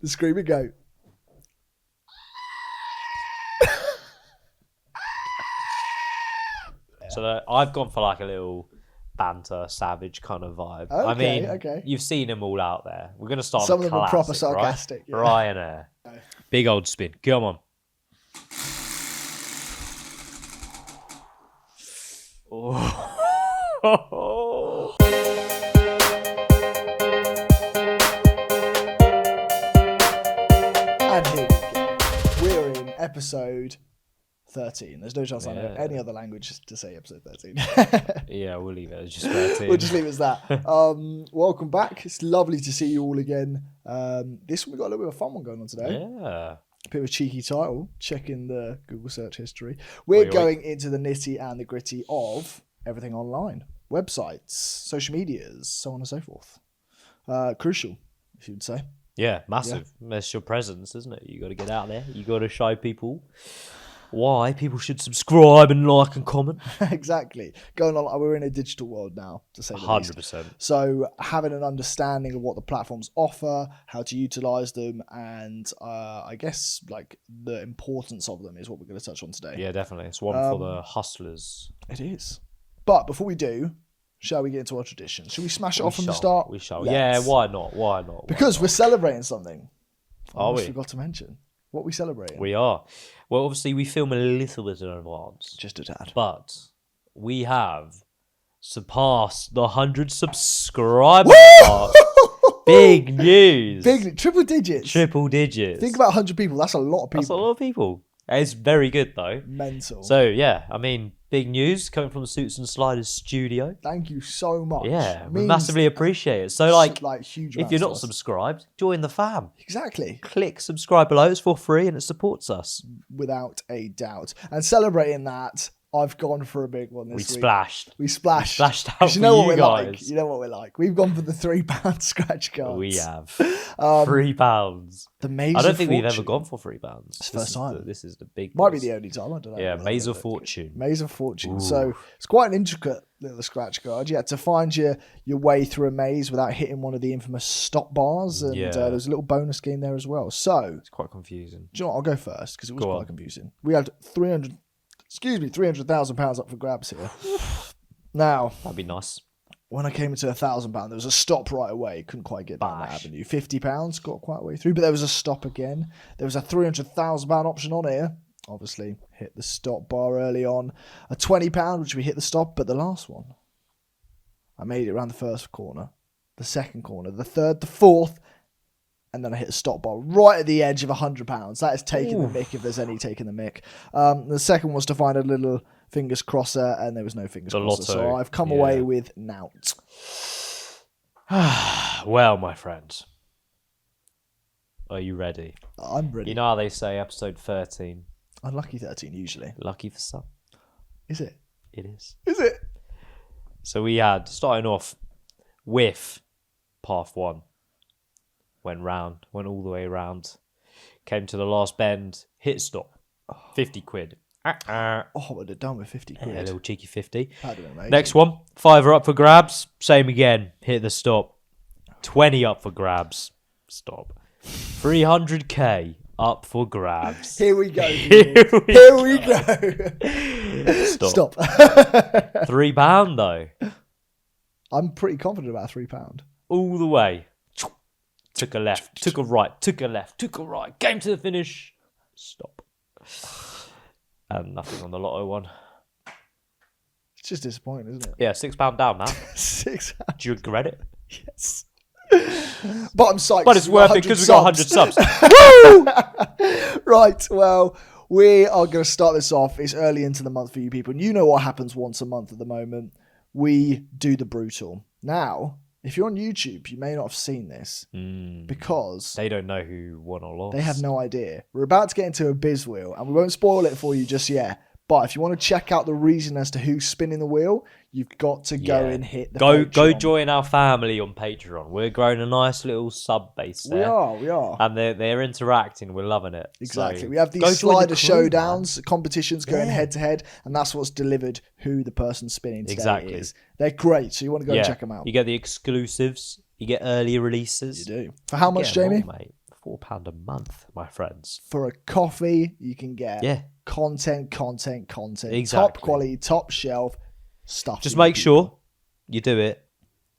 The screaming goat. So I've gone for like a little banter, savage kind of vibe. I mean, you've seen them all out there. We're going to start Some with of them are proper sarcastic. Right? Ryanair. Big old spin. Come on. Oh. And here we go. We're in episode 13. There's no chance I know any other language to say episode 13. Yeah, we'll leave it as just 13. We'll just leave it as that. Welcome back. It's lovely to see you all again. This one, we got a little bit of a fun one going on today. Yeah. A bit of a cheeky title, checking the Google search history. We're going into the nitty and the gritty of everything online. Websites, social medias, so on and so forth. Crucial, if you would say. Yeah, massive. That's your presence, isn't it? You got to get out there. You got to show people why people should subscribe and like and comment. Exactly. Going on, we're in a digital world now, to say the 100%. least. So having an understanding of what the platforms offer, how to utilize them, and I guess like the importance of them is what we're going to touch on today. Yeah, definitely. It's one for the hustlers. It is. But before we do, shall we get into our tradition? Should we smash it off from the start? We shall. Yeah, why not? Why not? Because we're celebrating something. Are we? I forgot to mention. What are we celebrating? We are. Well, obviously, we film a little bit in advance. Just a tad. But we have surpassed the 100 subscriber mark. Big news. Triple digits. Triple digits. Think about 100 people. That's a lot of people. That's a lot of people. It's very good, though. Mental. So, yeah, I mean, big news coming from the Suits and Sliders studio. Thank you so much. Yeah, we massively appreciate it. So, like huge if you're not subscribed, join the fam. Exactly. Click subscribe below. It's for free and it supports us. Without a doubt. And celebrating that, I've gone for a big one this week. We splashed. Splashed out you know for what you we're guys. like. You know what we're like. We've gone for the £3 scratch cards. We have. £3. The Maze I don't of think Fortune. we've ever gone for £3. It's the first time. This is the big Might be the only time. I don't know. Yeah, Maze of Fortune. Maze of Fortune. Ooh. So it's quite an intricate little scratch card. You had to find your way through a maze without hitting one of the infamous stop bars. And there's a little bonus game there as well. So it's quite confusing. Do you know what? I'll go first because it was quite confusing. We had £300,000 up for grabs here. Now, that'd be nice. When I came into £1,000, there was a stop right away. Couldn't quite get down that avenue. £50 got quite a way through, but there was a stop again. There was a £300,000 option on here. Obviously, hit the stop bar early on. A £20, which we hit the stop, but the last one, I made it around the first corner, the second corner, the third, the fourth, and then I hit a stop bar right at the edge of £100. That is taking the mick if there's any taking the mick. The second was to find a little fingers crosser, and there was no fingers crosser. So I've come away with nout. Well, my friend, are you ready? I'm ready. You know how they say episode 13? Unlucky 13, usually. Lucky for some. Is it? It is. Is it? So we had, starting off with path 1. Went all the way round. Came to the last bend, hit stop. 50 quid. Oh, I would have done with 50 quid. Yeah, a little cheeky 50. That'd have been amazing. Next one, £5 up for grabs. Same again, hit the stop. 20 up for grabs. Stop. 300k up for grabs. Here we go. Here we go. Stop. £3 though. I'm pretty confident about £3. All the way. Took a left, took a right, took a left, took a right. Came to the finish. Stop. And nothing on the lotto one. It's just disappointing, isn't it? Yeah, £6 down now. £6. Do you regret it? Yes. But I'm psyched. But it's worth it because we got 100 subs. Woo! Right, well, we are going to start this off. It's early into the month for you people. And you know what happens once a month at the moment. We do the brutal. Now, if you're on YouTube, you may not have seen this because they don't know who won or lost. They have no idea. We're about to get into a Bizz Wheel, and we won't spoil it for you just yet. But if you want to check out the reason as to who's spinning the wheel, you've got to go and hit the Go Patreon. join our family on Patreon. We're growing a nice little sub base there. We are. And they're interacting. We're loving it. Exactly. So we have these slider showdowns, competitions going head to head, and that's what's delivered who the person spinning today is. They're great, so you want to go and check them out. You get the exclusives. You get early releases. You do. For how much, Jamie? Mate. £4. £5 a month, my friends. For a coffee, you can get content. Exactly. Top quality, top shelf stuff. Just make sure you do it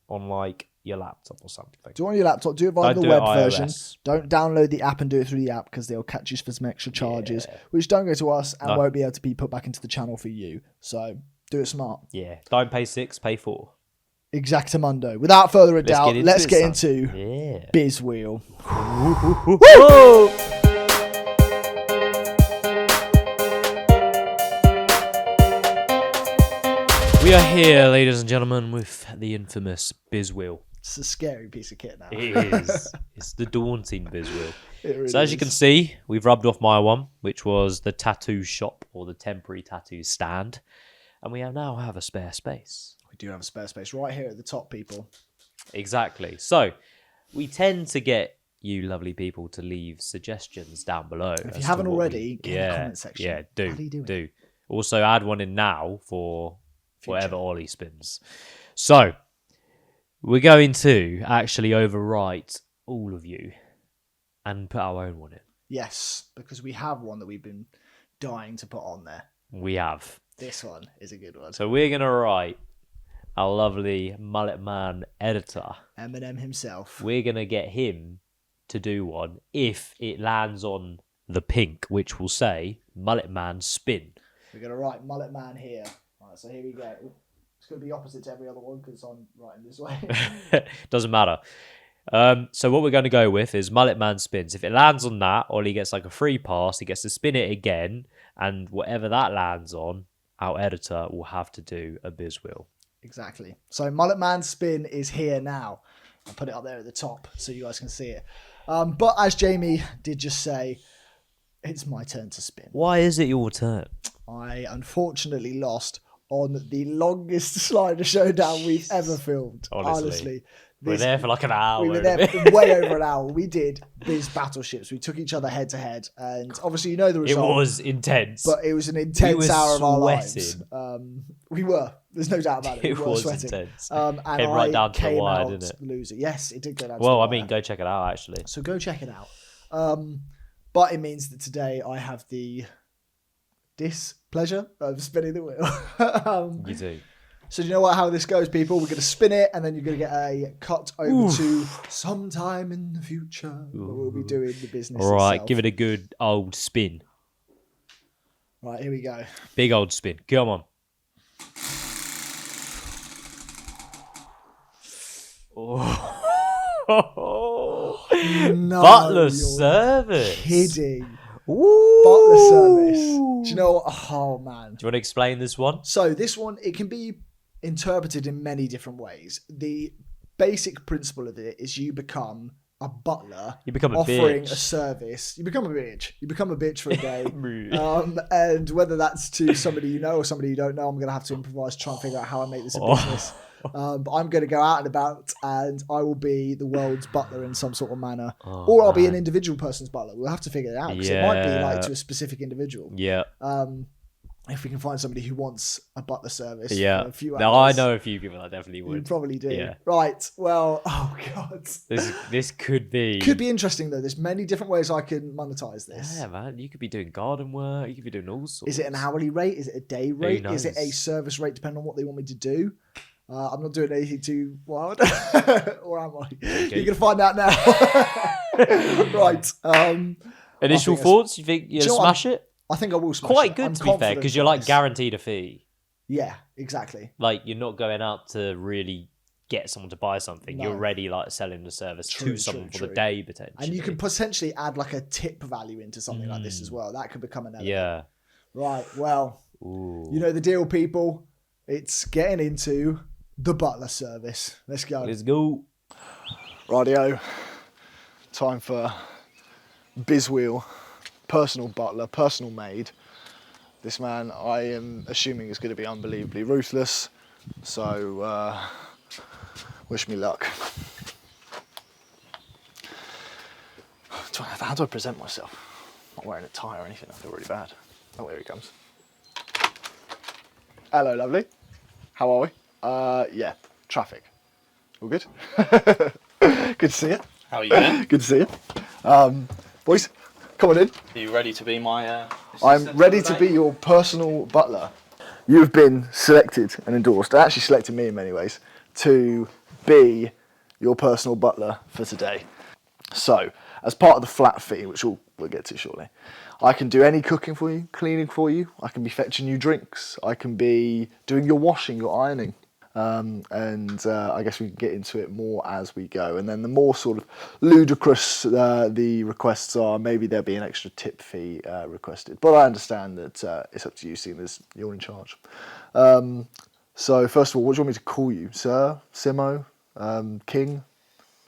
on like your laptop or something. Do it on your laptop. Do it via the web version. Don't download the app and do it through the app because they'll catch you for some extra charges, which don't go to us and won't be able to be put back into the channel for you. So do it smart. Yeah. Don't pay 6, pay 4. Exactamundo. Without further ado, let's get into Bizz Wheel. We are here, ladies and gentlemen, with the infamous Bizz Wheel. It's a scary piece of kit now. It is. It's the daunting Bizz Wheel. Really so as you can see, we've rubbed off my one, which was the tattoo shop or the temporary tattoo stand. And we now have a spare space. We do have a spare space right here at the top, people. Exactly. So we tend to get you lovely people to leave suggestions down below. If you haven't already, get in the comment section. Yeah, How do you do it? do. Also add one in now for whatever Ollie spins. So we're going to actually overwrite all of you and put our own one in. Yes, because we have one that we've been dying to put on there. We have. This one is a good one. So we're going to write our lovely Mullet Man editor. Eminem himself. We're going to get him to do one if it lands on the pink, which will say Mullet Man spin. We're going to write Mullet Man here. Right, so here we go. It's going to be opposite to every other one because I'm writing this way. Doesn't matter. So what we're going to go with is Mullet Man spins. If it lands on that, Ollie gets like a free pass. He gets to spin it again. And whatever that lands on, our editor will have to do a Bizz Wheel. Exactly. So Mullet Man spin is here now. I'll put it up there at the top so you guys can see it. But as Jamie did just say, it's my turn to spin. Why is it your turn? I unfortunately lost on the longest slider showdown we've ever filmed. Honestly. We were there for like an hour. We were there for way over an hour. We did Bizz battleships. We took each other head to head. And obviously, you know the result. It was intense. But it was an intense hour of our lives. Sweating. We were. There's no doubt about it. It we were was sweating. intense. And came right down to the wire, didn't it? Loser. Yes, it did go down to the wire. wire. I mean, go check it out, actually. So go check it out. But it means that today I have the displeasure of spinning the wheel. You do. So do you know how this goes, people? We're going to spin it, and then you're going to get a cut over to sometime in the future where we'll be doing the business All right, itself. give it a good old spin. Right, here we go. Big old spin. Come on. Oh. No, Butler service. Kidding. Ooh. Butler service. Do you know what? Oh, man. Do you want to explain this one? So this one, it can be interpreted in many different ways. The basic principle of it is you become a butler. You become a offering bitch. a service. You become a bitch. You become a bitch for a day. And whether that's to somebody you know or somebody you don't know, I'm going to have to improvise, try and figure out how I make this a business. But I'm going to go out and about and I will be the world's butler in some sort of manner. Or I'll be an individual person's butler. We'll have to figure it out because it might be like to a specific individual. Yeah. If we can find somebody who wants a butler service for a few hours. No, I know a few people that definitely would. You probably do. Yeah. Right. Well, oh God. This could be... Could be interesting, though. There's many different ways I can monetize this. Yeah, man. You could be doing garden work. You could be doing all sorts. Is it an hourly rate? Is it a day rate? knows? Is it a service rate, depending on what they want me to do? I'm not doing anything too wild. Or am I? Okay. You're going to find out now. Right. Initial thoughts? You think you'll smash it? I think I will smash it. Quite good, to be fair, because you're like guaranteed a fee. Yeah, exactly. Like, you're not going out to really get someone to buy something. No. You're already like selling the service to someone for the day, potentially. And you can potentially add like a tip value into something like this as well. That could become an element. Yeah. Right, well, you know the deal, people. It's getting into the butler service. Let's go. Let's go. Radio. Time for Bizz Wheel. Personal butler, personal maid. This man, I am assuming, is going to be unbelievably ruthless. So, wish me luck. How do I present myself? I'm not wearing a tie or anything. I feel really bad. Oh, here he comes. Hello, lovely. How are we? Yeah, traffic. All good? Good to see you. How are you, man? Good to see you. Boys, come on in. Are you ready to be my I'm assistant ready for to the be day? your personal butler. You've been selected and endorsed, actually selected me in many ways, to be your personal butler for today. So, as part of the flat fee, which we'll get to shortly, I can do any cooking for you, cleaning for you, I can be fetching you drinks, I can be doing your washing, your ironing. I guess we can get into it more as we go. And then the more sort of ludicrous the requests are, maybe there'll be an extra tip fee requested. But I understand that it's up to you, seeing as you're in charge. So first of all, what do you want me to call you? Sir? Simo? King?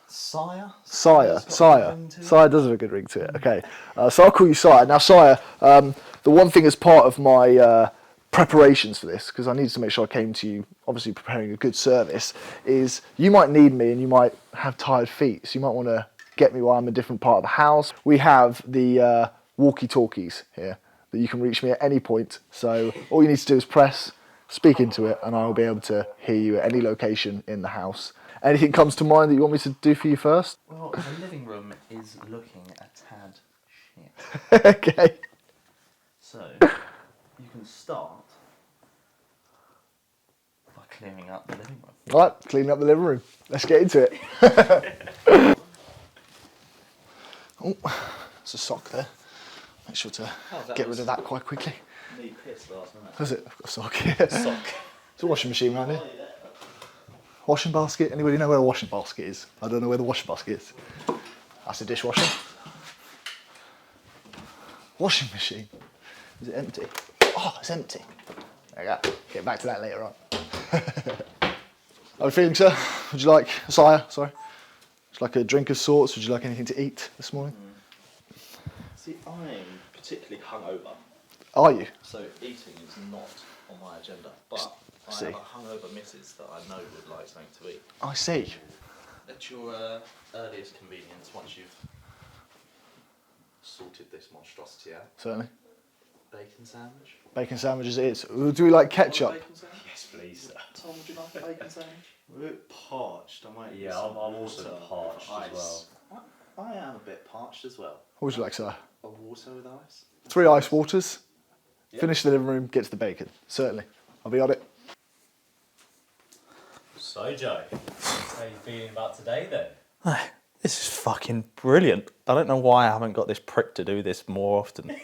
Sire? Sire. Sire's got a Sire. ring to it. Sire does have a good ring to it. Okay. So I'll call you Sire. Now, Sire, the one thing as part of my preparations for this, because I needed to make sure I came to you, obviously preparing a good service, is you might need me and you might have tired feet, so you might want to get me while I'm in a different part of the house. We have the walkie-talkies here that you can reach me at any point. So all you need to do is press, speak into it, and I'll be able to hear you at any location in the house. Anything comes to mind that you want me to do for you first? Well, the living room is looking a tad shit. Okay. So, you can start by clearing up the living room. All right, cleaning up the living room. Let's get into it. Oh, there's a sock there. Make sure to get rid of that quite quickly. Need piss last night. Was it? I've got a sock here. Sock. There's a washing machine around here. Washing basket. Anybody know where a washing basket is? I don't know where the washing basket is. That's a dishwasher. Washing machine. Is it empty? Oh, it's empty. There you go. Get back to that later on. How are you feeling, sir? Would you like, Sire, sorry? Would you like a drink of sorts? Would you like anything to eat this morning? See, I'm particularly hungover, Are you? so eating is not on my agenda. But I See. have a hungover missus that I know would like something to eat. I see. At your earliest convenience, once you've sorted this monstrosity out, Certainly. bacon sandwich. Bacon sandwiches it is. Do we like ketchup? Bacon sandwich? Yes, please, sir. Tom, would you like a bacon sandwich? We're a bit parched. I might. Yeah, I'm also parched as well. I am a bit parched as well. What would you like, sir? A water with ice. 3 ice waters. Yep. Finish the living room, get to the bacon. Certainly. I'll be on it. So, Joe, how are you feeling about today then? This is fucking brilliant. I don't know why I haven't got this prick to do this more often.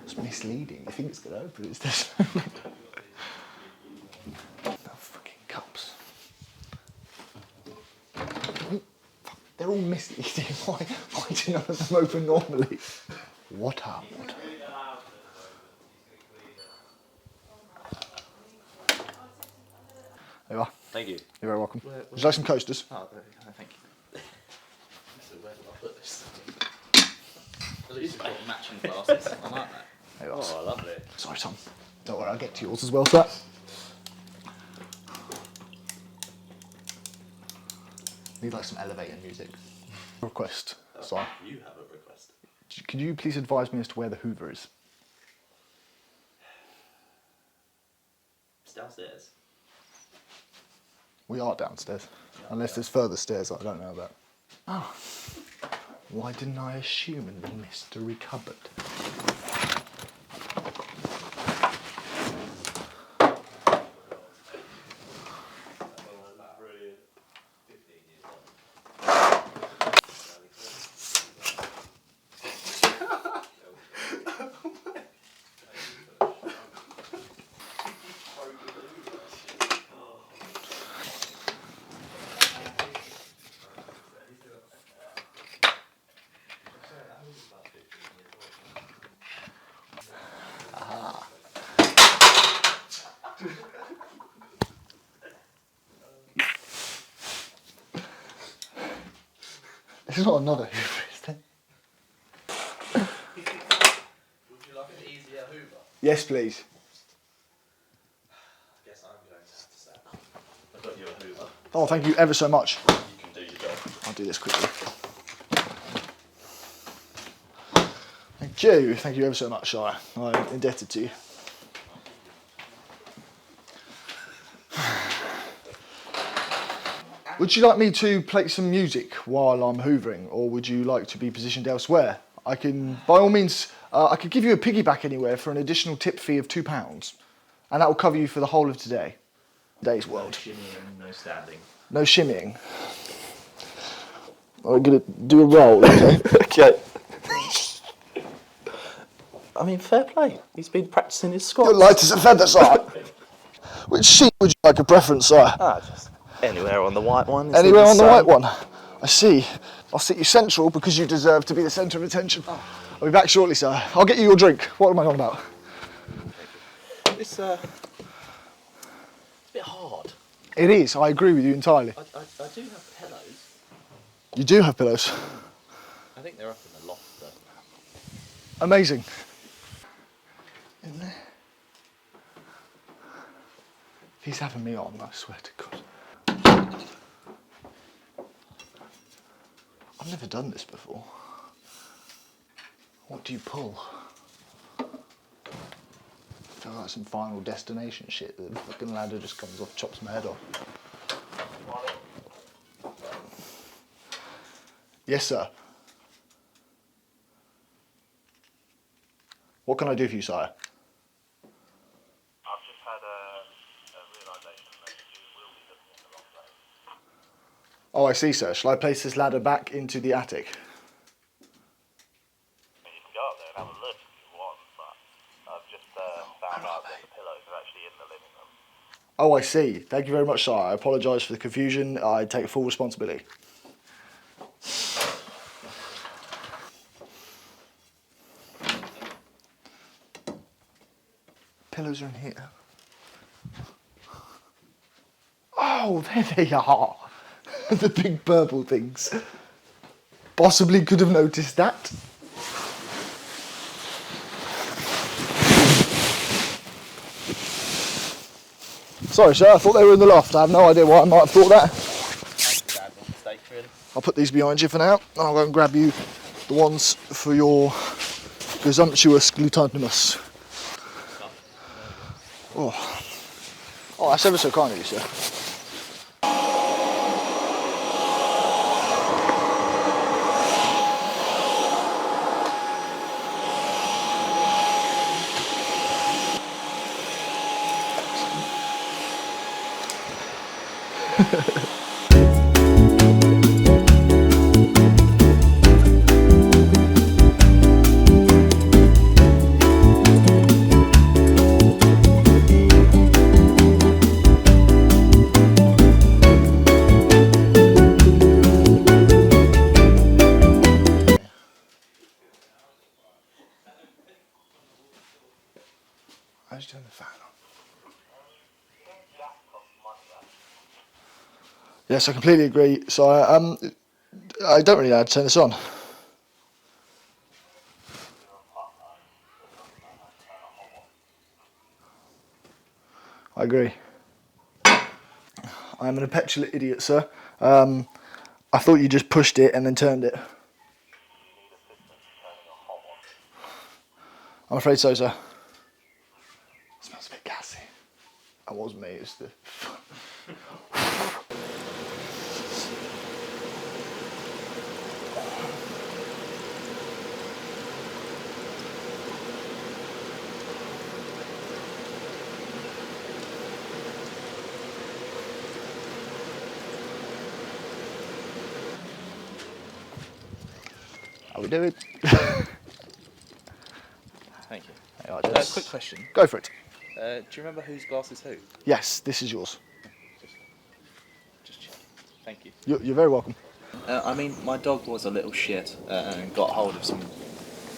It's misleading. You think it's going to open, it's this. No fucking cups. Oh, fuck, they're all misleading. Why do none of them open normally? Water. There you are. Thank you. You're very welcome. Would you like some coasters? Oh, there we go, thank you. So where do I put this? At least you've got matching glasses. I like that. There you are. Oh, lovely. Sorry, Tom. Don't worry, I'll get to yours as well, sir. Need like some elevator music. Request. Sorry. You have a request. Could you please advise me as to where the Hoover is? It's downstairs. We are downstairs. Unless there's further stairs I don't know about. Oh. Why didn't I assume in the mystery cupboard? There's not another Hoover, is there? Would you like an easier Hoover? Yes, please. I guess I'm going to have to say. I've got you a Hoover. Oh, thank you ever so much. You can do your job. I'll do this quickly. Thank you. Thank you ever so much, Shire. I'm indebted to you. Would you like me to play some music while I'm hoovering, or would you like to be positioned elsewhere? I can, by all means, I could give you a piggyback anywhere for an additional tip fee of £2, and that will cover you for the whole of today. Today's world. No shimmying, no standing. No shimmying. I'm gonna do a roll, okay? Okay. I mean, fair play. He's been practicing his squats. You're light as a feather, sire. Which sheet would you like a preference, sire? Just anywhere on the white one. Anywhere on the white one. I see. I'll sit you central because you deserve to be the centre of attention. I'll be back shortly, sir. I'll get you your drink. What am I on about? It's a bit hard. It is. I agree with you entirely. I do have pillows. You do have pillows. I think they're up in the loft, though. Amazing. In there. If he's having me on, I swear to God. I've never done this before. What do you pull? I feel like some Final Destination shit. The fucking ladder just comes off, chops my head off. Yes, sir. What can I do for you, sire? I've just had a realisation that you will be looking in the wrong place. Oh, I see, sir. Shall I place this ladder back into the attic? I mean, you can go up there and have a look if you want, but I've just found out that the pillows are actually in the living room. Oh, I see. Thank you very much, sire. I apologise for the confusion. I take full responsibility. Pillows are in here. Oh, there they are. The big purple things. Possibly could have noticed that. Sorry, sir, I thought they were in the loft. I have no idea why I might have thought that. Bad mistake, really. I'll put these behind you for now, and I'll go and grab you the ones for your presumptuous glutamous. Oh, that's ever so kind of you, sir. I just turn the fan on. Yes, I completely agree. So I don't really know how to turn this on. I agree. I'm an petulant idiot, sir. I thought you just pushed it and then turned it. I'm afraid so, sir. It smells a bit gassy. That wasn't me, it's the... How we do it? Thank you. Hey, I just- Quick question. Go for it. Do you remember whose glass is who? Yes, this is yours. Just check. Thank you. You're very welcome. I mean, my dog was a little shit and got hold of some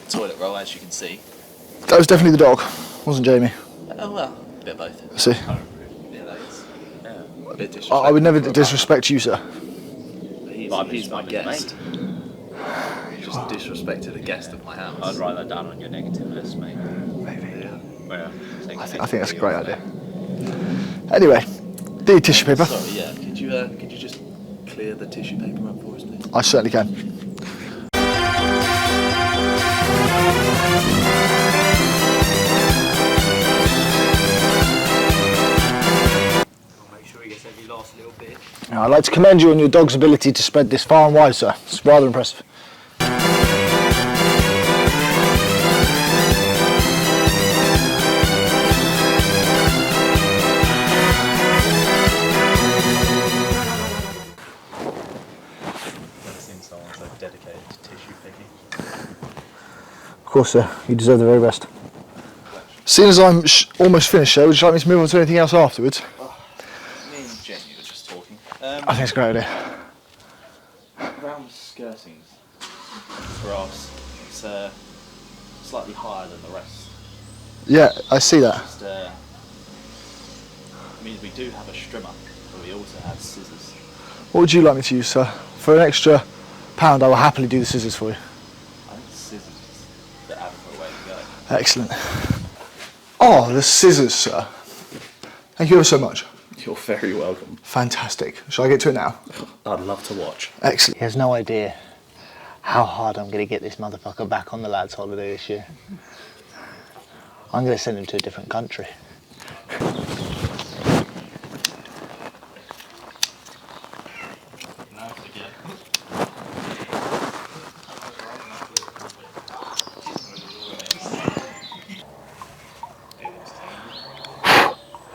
toilet roll, as you can see. That was definitely the dog, wasn't Jamie? Oh, well, a bit of both. I see. Yeah, that is. A bit disrespectful. I would never disrespect you, sir. He's my guest. He just disrespected a guest at my house. I'd write that down on your negative list, mate. Maybe. Well, I think that's a great idea. Anyway, the tissue paper. Sorry, yeah. Could you just clear the tissue paper up for us, please? I certainly can. Make sure he gets every last little bit. Oh, Now, I'd like to commend you on your dog's ability to spread this far and wide, sir. It's rather impressive. Dedicated to tissue picking. Of course, sir. You deserve the very best. Seeing as I'm almost finished, sir, would you like me to move on to anything else afterwards? Me and Jenny were just talking. I think it's a great idea. Round skirtings for us, it's slightly higher than the rest. Yeah, I see that. Just means we do have a strimmer, but we also have scissors. What would you like me to use, sir? For an extra £1, I will happily do the scissors for you. I think scissors is the adequate way to go. Excellent. Oh, the scissors, sir. Thank you ever so much. You're very welcome. Fantastic. Shall I get to it now? I'd love to watch. Excellent. He has no idea how hard I'm going to get this motherfucker back on the lads' holiday this year. I'm going to send him to a different country.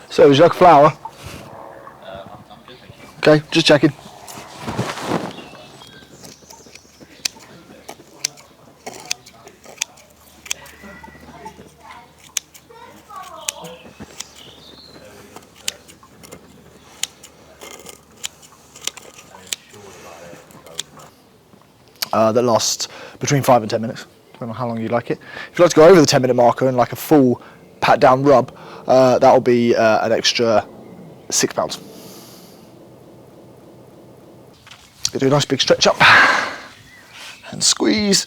So, would you like a flower? I'm good, thank you. Okay, just checking. That lasts between 5 and 10 minutes, depending on how long you'd like it. If you'd like to go over the 10-minute marker and like a full pat down rub, that'll be an extra £6. You do a nice big stretch up and squeeze.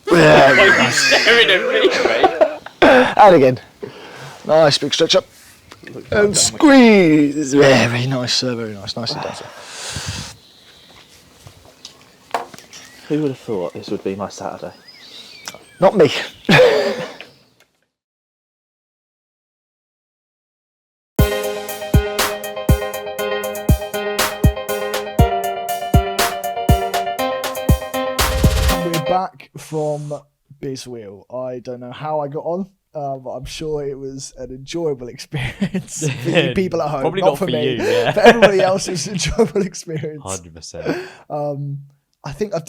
Very nice. Staring at me, mate. And again, nice big stretch up and squeeze. Very nice, sir. Very nice. Nicely done, sir. Who would have thought this would be my Saturday? Not me. We're back from Bizz Wheel. I don't know how I got on, but I'm sure it was an enjoyable experience for you people at home. Probably not not for for me. you, yeah. For everybody else, it's an enjoyable experience. 100%. I think I'll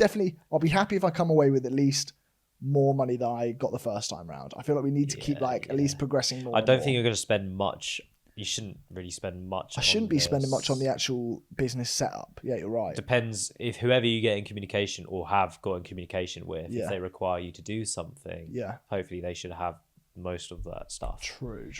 be happy if I come away with at least more money than I got the first time round. I feel like we need to keep at least progressing more. I don't and think more. you're going to spend much. You shouldn't really spend much. I shouldn't be spending much on the actual business setup. Yeah, you're right. Depends if whoever you get in communication or have got in communication with, Yeah. if they require you to do something, Yeah. hopefully they should have most of that stuff. True.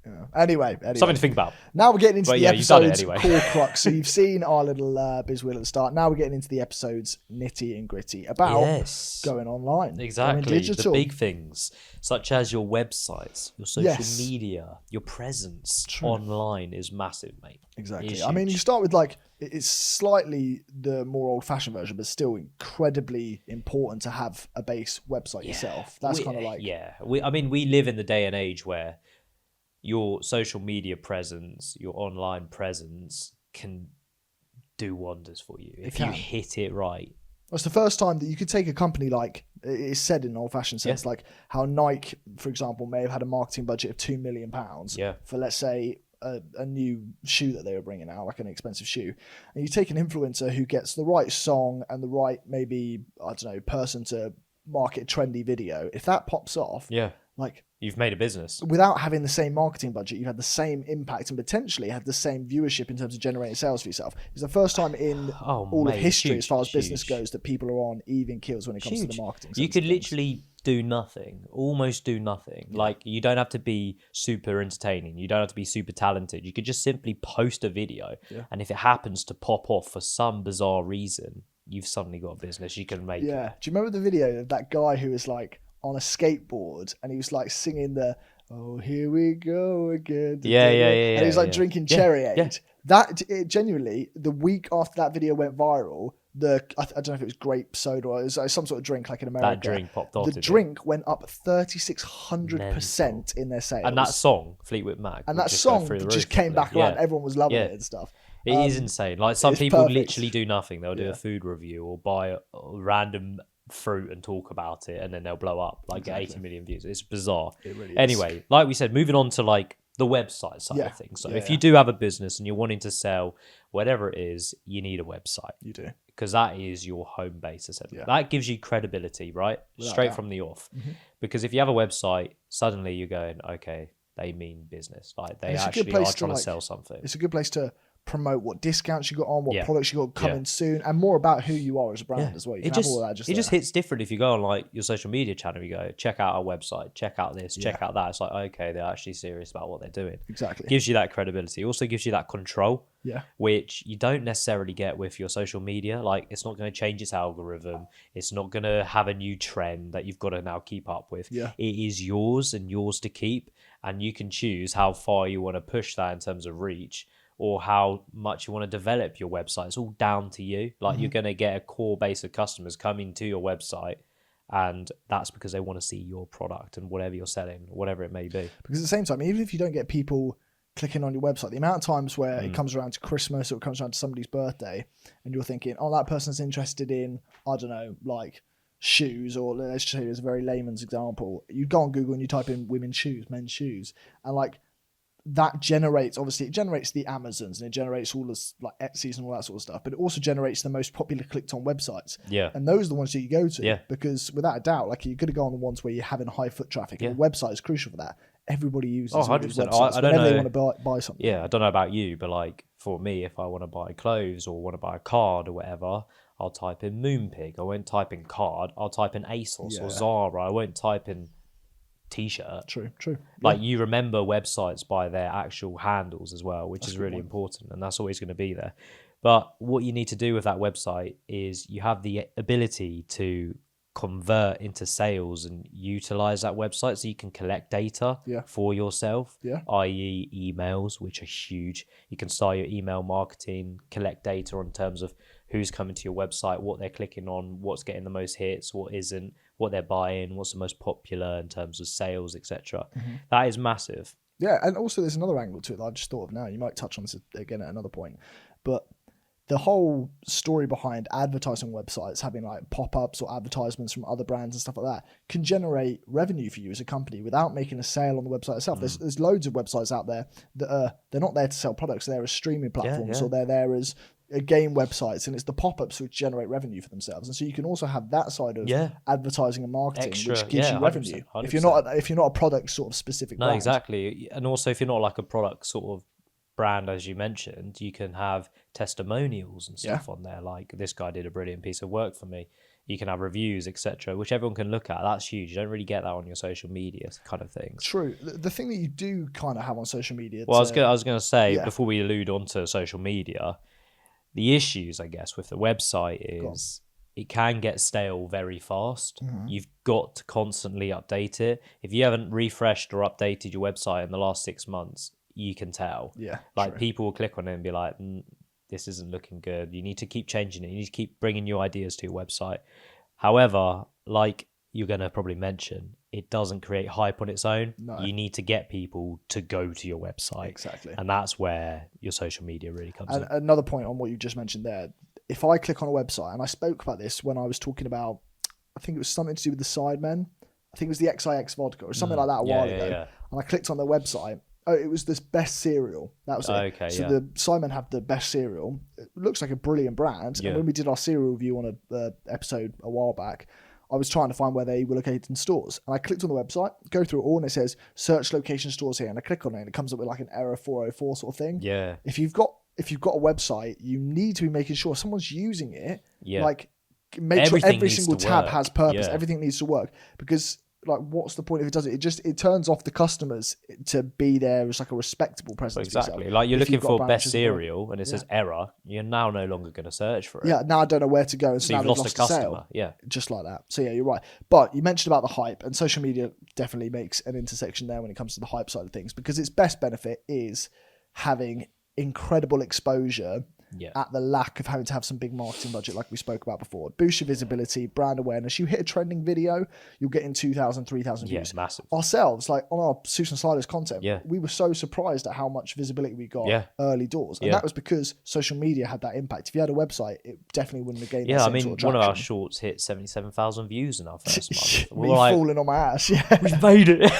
Yeah. Anyway. Something to think about. Now we're getting into But the yeah, you've done it episode's anyway. core crux. So you've seen our little Bizz Wheel at the start. Now we're getting into the episode's nitty and gritty about Yes. going online. Exactly. Going digital. The big things, such as your websites, your social Yes. media, your presence True. online is massive, mate. Exactly. It's I mean, you huge. start with it's slightly the more old-fashioned version, but still incredibly important to have a base website yourself. That's kind of like we live in the day and age where your social media presence, your online presence can do wonders for you if you can. hit it right. It's the first time that you could take a company like it's said in an old-fashioned sense, like how Nike, for example, may have had a marketing budget of £2 million for, let's say, a new shoe that they were bringing out, like an expensive shoe, and you take an influencer who gets the right song and the right person to market a trendy video. If that pops off, You've made a business. Without having the same marketing budget, you've had the same impact and potentially had the same viewership in terms of generating sales for yourself. It's the first time in all of history, as far as business goes, that people are on even keels when it comes to the marketing. You could literally do nothing, almost do nothing. Yeah. Like, you don't have to be super entertaining. You don't have to be super talented. You could just simply post a video. Yeah. And if it happens to pop off for some bizarre reason, you've suddenly got a business you can make. Yeah. Do you remember the video of that guy who was like on a skateboard and he was like singing the "Oh, here we go again"? Yeah. And he was like drinking cherry aid. Yeah. That genuinely, the week after that video went viral, I don't know if it was grape soda or it was some sort of drink like in America. That drink popped off. The drink went up 3,600% in their sales. And that song, Fleetwood Mac, and that song just came back around. Everyone was loving it and stuff. It is insane. Like some it's people perfect. literally do nothing. They'll do Yeah. a food review or buy a random fruit and talk about it, and then they'll blow up, like get 80 million views. It's bizarre. It really is. Anyway, like we said, moving on to like the website side Yeah. of things. So Yeah, if you do have a business and you're wanting to sell whatever it is, you need a website. You do. Because that is your home base, essentially. Yeah. That gives you credibility, right? Without Straight doubt. from the off. Mm-hmm. Because if you have a website, suddenly you're going, okay, they mean business. Like they And it's a good actually place are to, trying to like, sell something. It's a good place to promote what discounts you got on, what Yeah. products you got coming Yeah. soon, and more about who you are as a brand Yeah. as well. You It can just, have all that it just there. hits different if you go on like your social media channel. You go, check out our website, check out this, check out that. It's like, okay, they're actually serious about what they're doing. Exactly. Gives you that credibility. Also gives you that control, Yeah. which you don't necessarily get with your social media. Like it's not going to change its algorithm. It's not going to have a new trend that you've got to now keep up with. Yeah. It is yours and yours to keep, and you can choose how far you want to push that in terms of reach, or how much you want to develop your website. It's all down to you. Like you're going to get a core base of customers coming to your website, and that's because they want to see your product and whatever you're selling, whatever it may be. Because at the same time, even if you don't get people clicking on your website, the amount of times where Mm. it comes around to Christmas or it comes around to somebody's birthday and you're thinking, oh, that person's interested in, I don't know, like shoes, or let's just say it's a very layman's example. You go on Google and you type in women's shoes, men's shoes, and like that generates, obviously it generates the Amazons and it generates all this like Etsy's and all that sort of stuff, but it also generates the most popular clicked on websites. Yeah. And those are the ones that you go to. Yeah. Because without a doubt, like you're going to go on the ones where you're having high foot traffic, and Yeah. the website is crucial for that. Everybody uses Oh, all these 100%. websites I don't whenever they know. want to buy something. Yeah, I don't know about you, but like for me, if I want to buy clothes or want to buy a card or whatever, I'll type in Moonpig. I won't type in card. I'll type in ASOS Yeah. or Zara. I won't type in T-shirt. True. Like you remember websites by their actual handles as well, which That's is a good really one. important, and that's always going to be there. But what you need to do with that website is you have the ability to convert into sales and utilize that website so you can collect data Yeah. for yourself, Yeah. i.e. emails, which are huge. You can start your email marketing, collect data in terms of who's coming to your website, what they're clicking on, what's getting the most hits, what isn't, what they're buying, what's the most popular in terms of sales, etc. That is massive. Yeah, and also there's another angle to it that I just thought of now. You might touch on this again at another point, but the whole story behind advertising websites having like pop-ups or advertisements from other brands and stuff like that can generate revenue for you as a company without making a sale on the website itself. There's loads of websites out there that they're not there to sell products, they're as streaming platforms, yeah. or they're there as game websites, and it's the pop-ups which generate revenue for themselves. And so you can also have that side of Yeah. advertising and marketing, Extra, which gives yeah, you 100%, revenue. If you're 100%. not a product sort of specific No, brand. exactly. And also, if you're not like a product sort of brand, as you mentioned, you can have testimonials and stuff on there. Like, this guy did a brilliant piece of work for me. You can have reviews, etc., which everyone can look at. That's huge. You don't really get that on your social media kind of things. True. The thing that you do kind of have on social media. Well, I was going to say, yeah. before we allude on to social media, the issues, I guess, with the website is it can get stale very fast. Mm-hmm. You've got to constantly update it. If you haven't refreshed or updated your website in the last 6 months, you can tell. Yeah. Like true. people will click on it and be like, this isn't looking good. You need to keep changing it. You need to keep bringing new ideas to your website. However, like you're going to probably mention, it doesn't create hype on its own. No. You need to get people to go to your website. Exactly. And that's where your social media really comes And in. another point on what you just mentioned there, if I click on a website, and I spoke about this when I was talking about, I think it was something to do with the Sidemen. I think it was the XIX vodka or something like that a while ago. Yeah. And I clicked on their website. Oh, it was this best cereal. That was it. Okay, so yeah. the Sidemen have the best cereal. It looks like a brilliant brand. Yeah. And when we did our cereal review on a episode a while back, I was trying to find where they were located in stores. And I clicked on the website, go through it all, and it says search location stores here. And I click on it and it comes up with like an error 404 sort of thing. Yeah. If you've got a website, you need to be making sure someone's using it. Yeah. Like make Everything sure every needs single to tab work. has purpose. Yeah. Everything needs to work, because like what's the point if it doesn't? It turns off the customers to be there as like a respectable presence. for Exactly. yourself. Like you're If looking you've got a for brand best which isn't working. cereal and it says error, you're now no longer going to search for it. Yeah, now I don't know where to go, and So now you've they've lost a lost customer. sale. Yeah. Just like that. So yeah, you're right. But you mentioned about the hype, and social media definitely makes an intersection there when it comes to the hype side of things, because its best benefit is having incredible exposure at the lack of having to have some big marketing budget like we spoke about before. Boost your visibility, brand awareness. You hit a trending video, you'll get in 2,000, 3,000 views. Massive. Ourselves, like on our Suits and Sliders content, Yeah. we were so surprised at how much visibility we got early doors. And that was because social media had that impact. If you had a website, it definitely wouldn't have gained that same sort of one of our traction. shorts hit 77,000 views in our first month. Me falling on my ass, yeah. We made it.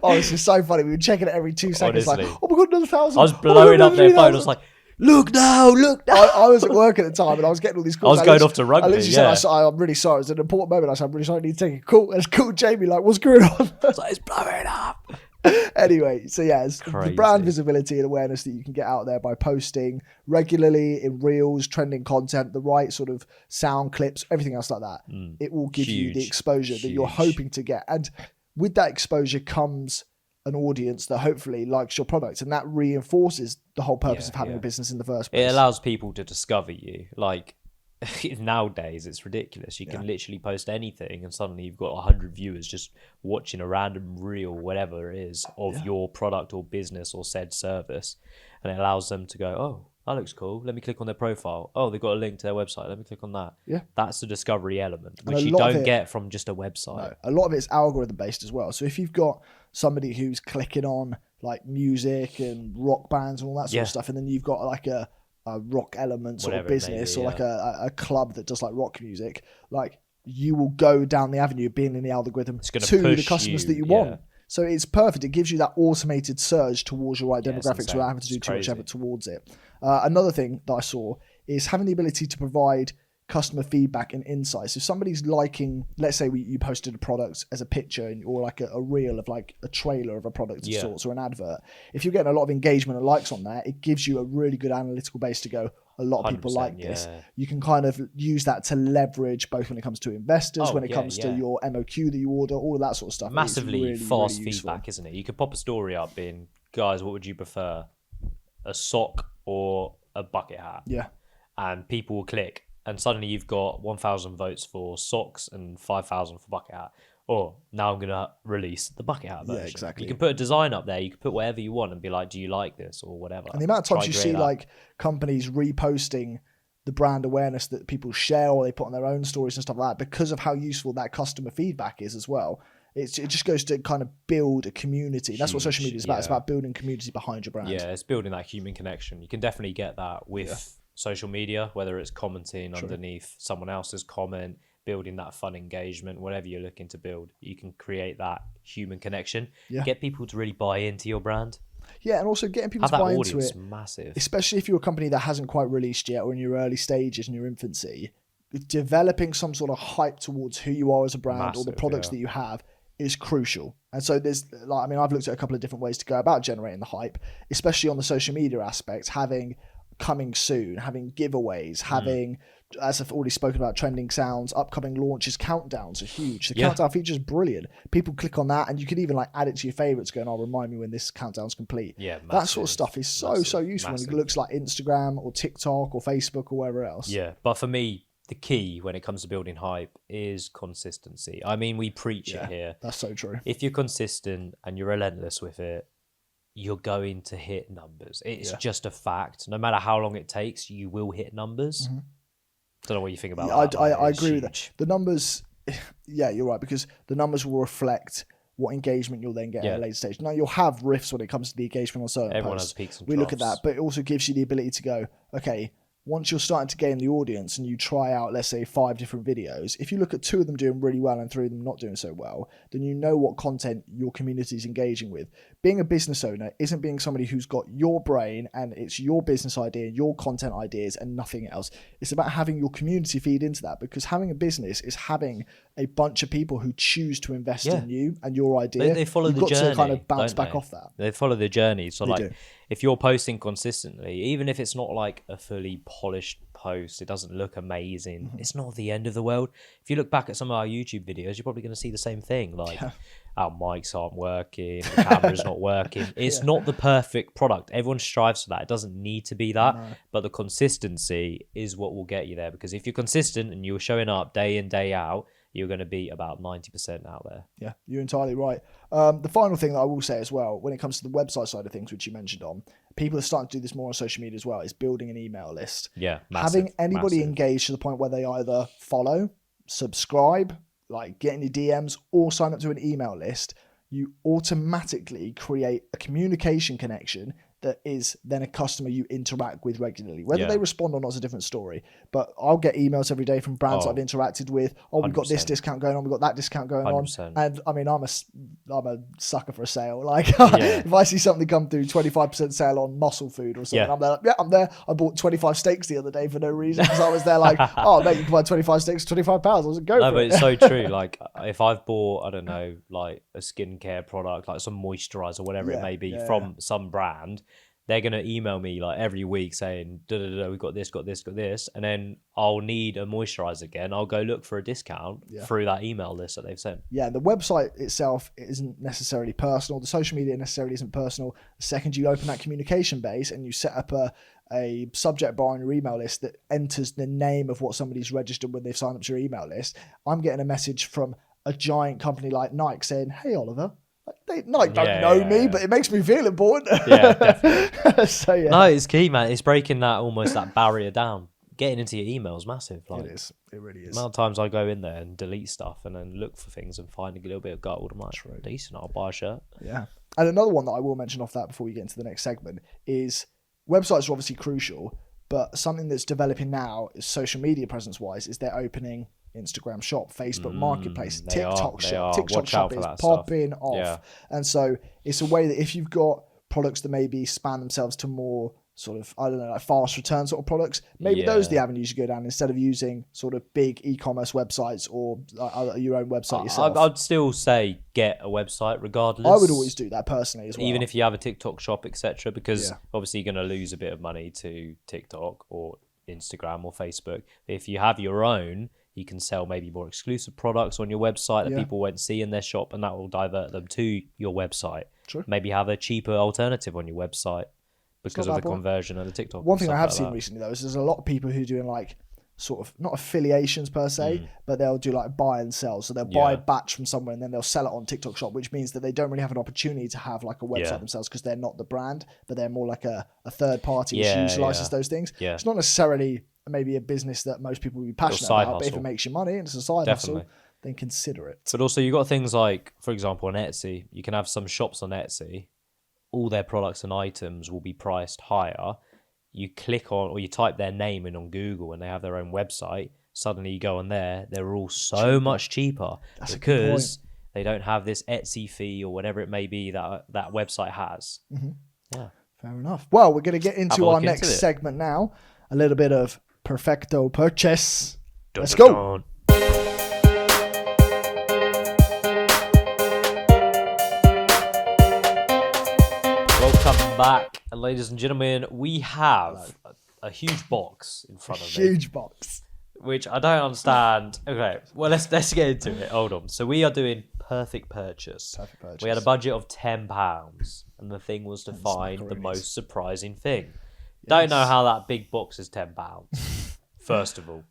Oh, it's just so funny. We were checking it every 2 seconds, Honestly. like, oh my god, another 1,000. I was Oh my blowing God, up their phone. I 3,000. was like, look now. I was at work at the time and I was getting all these calls. I was going off to rugby, I literally said, I'm really sorry. It was an important moment. I said, I'm really sorry. I need to take a call. And it's called Jamie, like, what's going on? I was like, it's blowing up. Anyway, so yeah, it's the brand visibility and awareness that you can get out there by posting regularly in reels, trending content, the right sort of sound clips, everything else like that. It will give you the exposure that you're hoping to get. And with that exposure comes an audience that hopefully likes your product, and that reinforces the whole purpose of having a business in the first place. It allows people to discover you. Like nowadays, it's ridiculous. You can literally post anything, and suddenly you've got 100 viewers just watching a random reel, whatever it is, of your product or business or said service, and it allows them to go, "Oh, that looks cool. Let me click on their profile. Oh, they've got a link to their website. Let me click on that." Yeah. That's the discovery element, which you don't get from just a website. No, a lot of it's algorithm based as well. So if you've got somebody who's clicking on like music and rock bands and all that sort of stuff, and then you've got like a rock element sort of business or like a club that does like rock music, like you will go down the avenue of being in the algorithm to the customers that you want. So it's perfect. It gives you that automated surge towards your right demographics without having to do too much effort towards it. Another thing that I saw is having the ability to provide customer feedback and insights. If somebody's liking, let's say you posted a product as a picture or like a reel of like a trailer of a product of sorts or an advert, if you're getting a lot of engagement and likes on that, it gives you a really good analytical base to go, a lot of people like this. You can kind of use that to leverage both when it comes to investors, when it comes to your MOQ that you order, all of that sort of stuff. Massively really, fast really feedback, isn't it? You could pop a story up in, guys, what would you prefer? A sock or a bucket hat? Yeah. And people will click. And suddenly you've got 1,000 votes for socks and 5,000 for bucket hat. Or now I'm going to release the bucket hat version. Yeah, exactly. You can put a design up there. You can put whatever you want and be like, do you like this or whatever. And the amount of times you see like companies reposting the brand awareness that people share or they put on their own stories and stuff like that because of how useful that customer feedback is as well. It just goes to kind of build a community. That's what social media is about. It's about building community behind your brand. Yeah, it's building that human connection. You can definitely get that with social media, whether it's commenting underneath someone else's comment, building that fun engagement, whatever you're looking to build, you can create that human connection. Get people to really buy into your brand. Yeah, and also getting people to buy into it. Massive. Especially if you're a company that hasn't quite released yet or in your early stages, in your infancy, developing some sort of hype towards who you are as a brand or the products that you have is crucial. And so there's like, I mean, I've looked at a couple of different ways to go about generating the hype, especially on the social media aspects, having coming soon, having giveaways, having, as I've already spoken about, trending sounds, upcoming launches, countdowns are huge. The countdown feature is brilliant. People click on that and you can even like add it to your favorites going, oh, remind me when this countdown's complete. Yeah, massive, that sort of stuff is so useful when it looks like Instagram or TikTok or Facebook or wherever else. Yeah, but for me, the key when it comes to building hype is consistency. I mean, we preach it here. That's so true. If you're consistent and you're relentless with it, you're going to hit numbers. It's just a fact. No matter how long it takes, you will hit numbers. Don't know what you think about that. I agree with that. The numbers, you're right, because the numbers will reflect what engagement you'll then get at a later stage. Now, you'll have riffs when it comes to the engagement on certain Everyone posts. has peaks and we troughs. look at that, but it also gives you the ability to go, okay, once you're starting to gain the audience and you try out, let's say, 5 different videos, if you look at 2 of them doing really well and 3 of them not doing so well, then you know what content your community is engaging with. Being a business owner isn't being somebody who's got your brain and it's your business idea, your content ideas and nothing else. It's about having your community feed into that, because having a business is having a bunch of people who choose to invest in you and your idea. They follow You've the got journey, to kind of bounce back off that. They follow the journey. So They do. if you're posting consistently, even if it's not like a fully polished post, it doesn't look amazing, it's not the end of the world. If you look back at some of our YouTube videos, you're probably going to see the same thing. Like our mics aren't working, the camera's not working. It's not the perfect product. Everyone strives for that. It doesn't need to be that, but the consistency is what will get you there. Because if you're consistent and you're showing up day in, day out, you're going to be about 90% out there. Yeah, you're entirely right. The final thing that I will say as well, when it comes to the website side of things, which you mentioned on, people are starting to do this more on social media as well, is building an email list. Yeah, massive, having anybody massive. engaged to the point where they either follow, subscribe, like get in your DMs, or sign up to an email list, you automatically create a communication connection that is then a customer you interact with regularly. Whether they respond or not is a different story. But I'll get emails every day from brands I've interacted with. Oh, we've got this 100%. discount going on. We've got that discount going 100%. on. And I mean, I'm a sucker for a sale. Like if I see something come through 25% sale on muscle food or something, I'm there. Like, yeah, I'm there. I bought 25 steaks the other day for no reason because I was there like, oh, mate, you can buy 25 steaks, £25. I was like, go for it. No, but it's so true. Like if I've bought, I don't know, like a skincare product, like some moisturizer, whatever it may be from some brand, they're going to email me like every week saying, we've got this, got this, got this. And then I'll need a moisturizer again. I'll go look for a discount through that email list that they've sent. Yeah, the website itself isn't necessarily personal. The social media necessarily isn't personal. The second you open that communication base and you set up a subject bar on your email list that enters the name of what somebody's registered when they've signed up to your email list, I'm getting a message from a giant company like Nike saying, hey, Oliver. Nike don't know me, but it makes me feel important. Yeah, definitely. So yeah, no, it's key, man. It's breaking that barrier down. Getting into your emails, massive. Like, it is. It really is. The amount of times I go in there and delete stuff and then look for things and find a little bit of gold. I'm like, decent. I'll buy a shirt. Yeah. And another one that I will mention off that before we get into the next segment is websites are obviously crucial, but something that's developing now is social media presence wise is they're opening Instagram shop, Facebook Marketplace, TikTok shop. TikTok shop is popping off. Yeah. And so it's a way that if you've got products that maybe span themselves to more sort of, I don't know, like fast return sort of products, maybe those are the avenues you go down instead of using sort of big e-commerce websites or your own website yourself. I'd still say get a website regardless. I would always do that personally as well. Even if you have a TikTok shop, etc., because obviously you're going to lose a bit of money to TikTok or Instagram or Facebook. But if you have your own, you can sell maybe more exclusive products on your website that people won't see in their shop, and that will divert them to your website. True. Maybe have a cheaper alternative on your website because of the conversion of the TikTok. One thing I have seen recently, though, is there's a lot of people who are doing like sort of, not affiliations per se, but they'll do like buy and sell. So they'll buy a batch from somewhere and then they'll sell it on TikTok shop, which means that they don't really have an opportunity to have like a website themselves because they're not the brand, but they're more like a third party which utilizes those things. Yeah. It's not necessarily maybe a business that most people would be passionate about, but if it makes you money and it's a side hustle, then consider it. But also you've got things like, for example, on Etsy, you can have some shops on Etsy, all their products and items will be priced higher. You click on, or you type their name in on Google and they have their own website, suddenly you go on there, they're all so much cheaper. That's because they don't have this Etsy fee or whatever it may be that website has. Yeah. Fair enough. Well, we're going to get into our next segment now. A little bit of Perfecto Purchase. Let's go. Welcome back, ladies and gentlemen. We have a huge box in front of me. Huge box. Which I don't understand. Okay, well, let's get into it. Hold on. So we are doing Perfect Purchase. Perfect Purchase. We had a budget of £10, and the thing was to find the most surprising thing. Don't know how that big box is £10. First of all,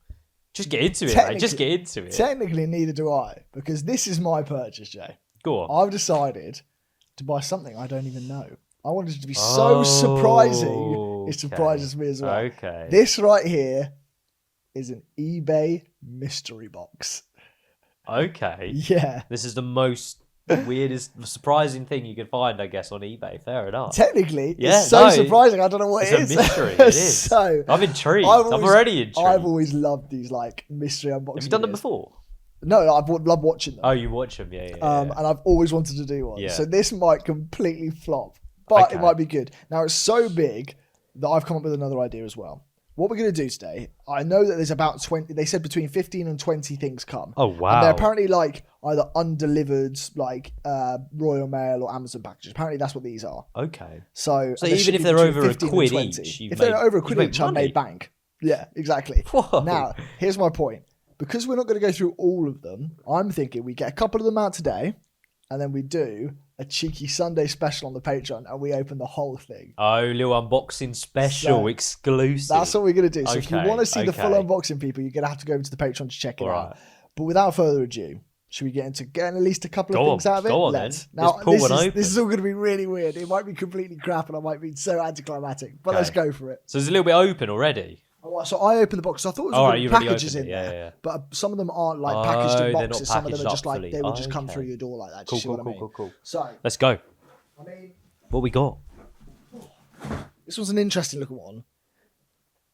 just get into it, mate. Just get into it. Technically, neither do I, because this is my purchase, Jay. Go on. I've decided to buy something I don't even know. I wanted it to be so surprising, it surprises me as well. Okay. This right here is an eBay mystery box. Okay. Yeah. This is the most weirdest, surprising thing you can find, I guess, on eBay. Fair enough. Technically, it's so surprising. I don't know what it is. It's a mystery. It is. So, I'm intrigued. I'm already intrigued. I've always loved these like mystery unboxing. Have you done them before? No, I've loved watching them. Oh, you watch them, yeah. And I've always wanted to do one. Yeah. So this might completely flop, but it might be good. Now it's so big that I've come up with another idea as well. What we're going to do today, I know that there's about 20, they said between 15 and 20 things come. Oh, wow. And they're apparently like either undelivered, like Royal Mail or Amazon packages. Apparently that's what these are. Okay. So even if they're over a quid each, if they're over a quid each, I've made bank. Yeah, exactly. Whoa. Now, here's my point. Because we're not going to go through all of them, I'm thinking we get a couple of them out today, and then we do a cheeky Sunday special on the Patreon, and we open the whole thing. Oh, little unboxing special, exclusive. That's what we're going to do. So if you want to see the full unboxing, people, you're going to have to go over to the Patreon to check it out. But without further ado, should we get into getting at least a couple of Go things on, out of it? go on Let's. then. Now, Just pull this one is, open. this is all going to be really weird. It might be completely crap and I might be so anticlimactic. But Okay. let's go for it. So it's a little bit open already. So I opened the box. So I thought it was All all right, you already packages opened in it. there. Yeah. But some of them aren't like packaged Oh, in they're not boxes. Some of them are packaged just up like, fully. they will just come Okay. through your door like that. Do Cool, you see what I mean? cool. So, Let's go. I mean, What we got? this was an interesting looking one.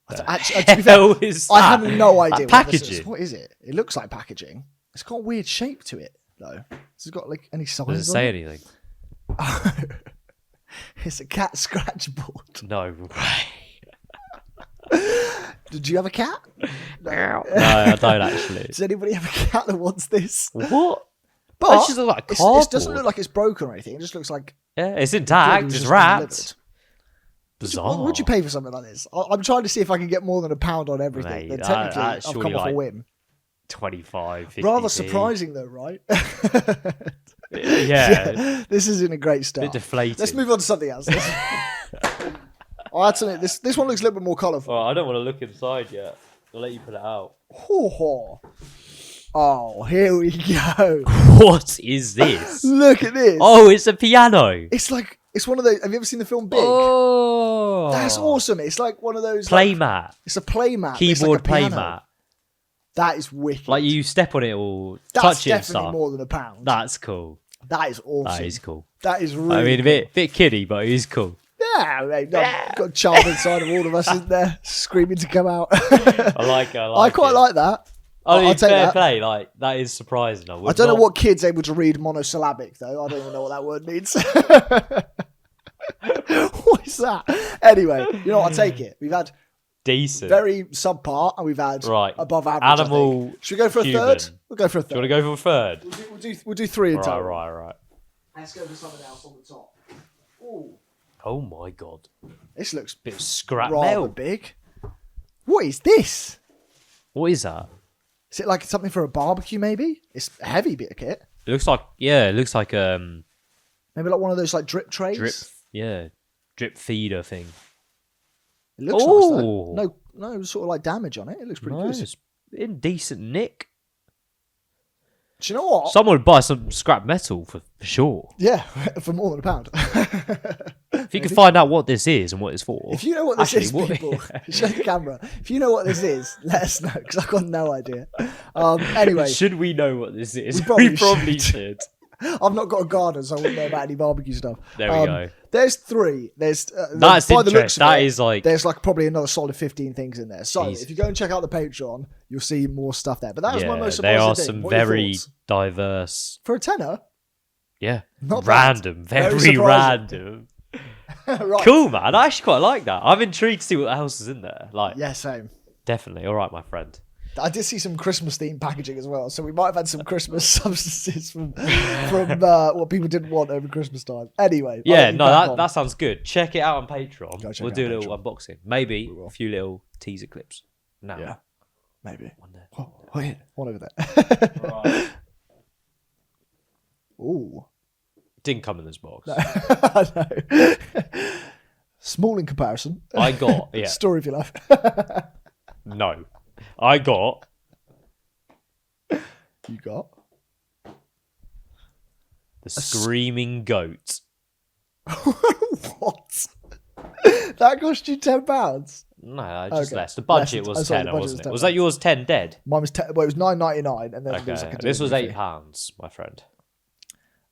The Actually, to be fair, hell is I that? had no idea Like what this is. packaging. What is it? It looks like packaging. It's got a weird shape to it, though. Has it got like any Does it signs on say it? anything? It's a cat scratch board. No way. Did you have a cat? No, I don't actually. Does anybody have a cat that wants this? What? But It just looks like it cardboard. doesn't look like it's broken or anything. It just looks like Yeah, it's it intact. was It's just wrapped. delivered. Bizarre. What would you pay for something like this? I'm trying to see if I can get more than £1 on everything. Mate, Then that- technically, that's I've surely come off a like win. 25, 50p. Rather surprising, though, right? Yeah. This isn't a great start. Bit deflating. Let's move on to something else. Oh, that's it. This one looks a little bit more colourful. Well, I don't want to look inside yet. I'll let you put it out. Oh, here we go. What is this? Look at this. Oh, it's a piano. It's one of those. Have you ever seen the film Big? Oh. That's awesome. It's like one of those. Like, Playmat. it's a playmat. Keyboard it's like a piano. playmat. That is wicked. Like you step on it or That's touch it and definitely stuff. more than £1. That's cool. That is awesome. That is cool. That is really. I mean, a bit kiddie, but it is cool. Yeah, mate, I've got a child inside of all of us, isn't there? Screaming to come out. I like it. I quite like that. I mean, I'll take fair that. play. Like that is surprising. I don't know what kid's able to read monosyllabic, though. I don't even know what that word means. What is that? Anyway, you know what? I'll take it. We've had decent. very subpar, and we've had Right. above average. I Animal, think. Should we go for a human. third? We'll go for a Do you third. want to go for a third? We'll do three in Right, total. right. Let's go for something else on the top. Ooh, Oh my god. this looks Bit of scrap rather metal. big. What is this? What is that? Is it like something for a barbecue? Maybe it's a heavy bit of kit. It looks like Maybe like one of those like drip trays. drip feeder thing. It looks nice Ooh. though. No sort of like damage on it. It looks pretty good. Nice. In decent nick. Do you know what? Someone would buy some scrap metal for sure. Yeah, for more than £1. If you can find out what this is and what it's for. If you know what this Actually, is, what- people, show the camera. If you know what this is, let us know because I've got no idea. Anyway, Should we know what this is? We We probably probably should. should. I've not got a garden, so I wouldn't know about any barbecue stuff. There we go. There's three. There's That's by the looks interesting. of That it, is like- there's like probably another solid 15 things in there. So Jesus. if you go and check out the Patreon, you'll see more stuff there. But that was my most they surprising are thing. some What are your very thoughts? diverse. For a tenner. Yeah. Not bad. Random. Very Very surprising. random. Right. Cool, man. I actually quite like that. I'm intrigued to see what else is in there. Like, Yeah, same. definitely. All right, my friend. I did see some Christmas themed packaging as well, so we might have had some Christmas substances from what people didn't want over Christmas time. Anyway, I'll Yeah, let you no, crack on. that sounds good. Check it out on Patreon. Go check We'll it do a out on little unboxing. Maybe We will. a few little teaser clips. Now. Yeah. Maybe. One there. Oh, yeah. One over there. Right. Ooh. Didn't come in this box. I know. Small in comparison. I got, yeah. Story of your life. No. I got You got the Screaming Goat. what? That cost you £10. No, just Okay. less. The budget Less. was Oh, sorry, 10, the budget wasn't was it? Was 10. that yours 10 dead? Mine was it was £9.99, and then there was Okay. like a This was delivery fee. £8, my friend.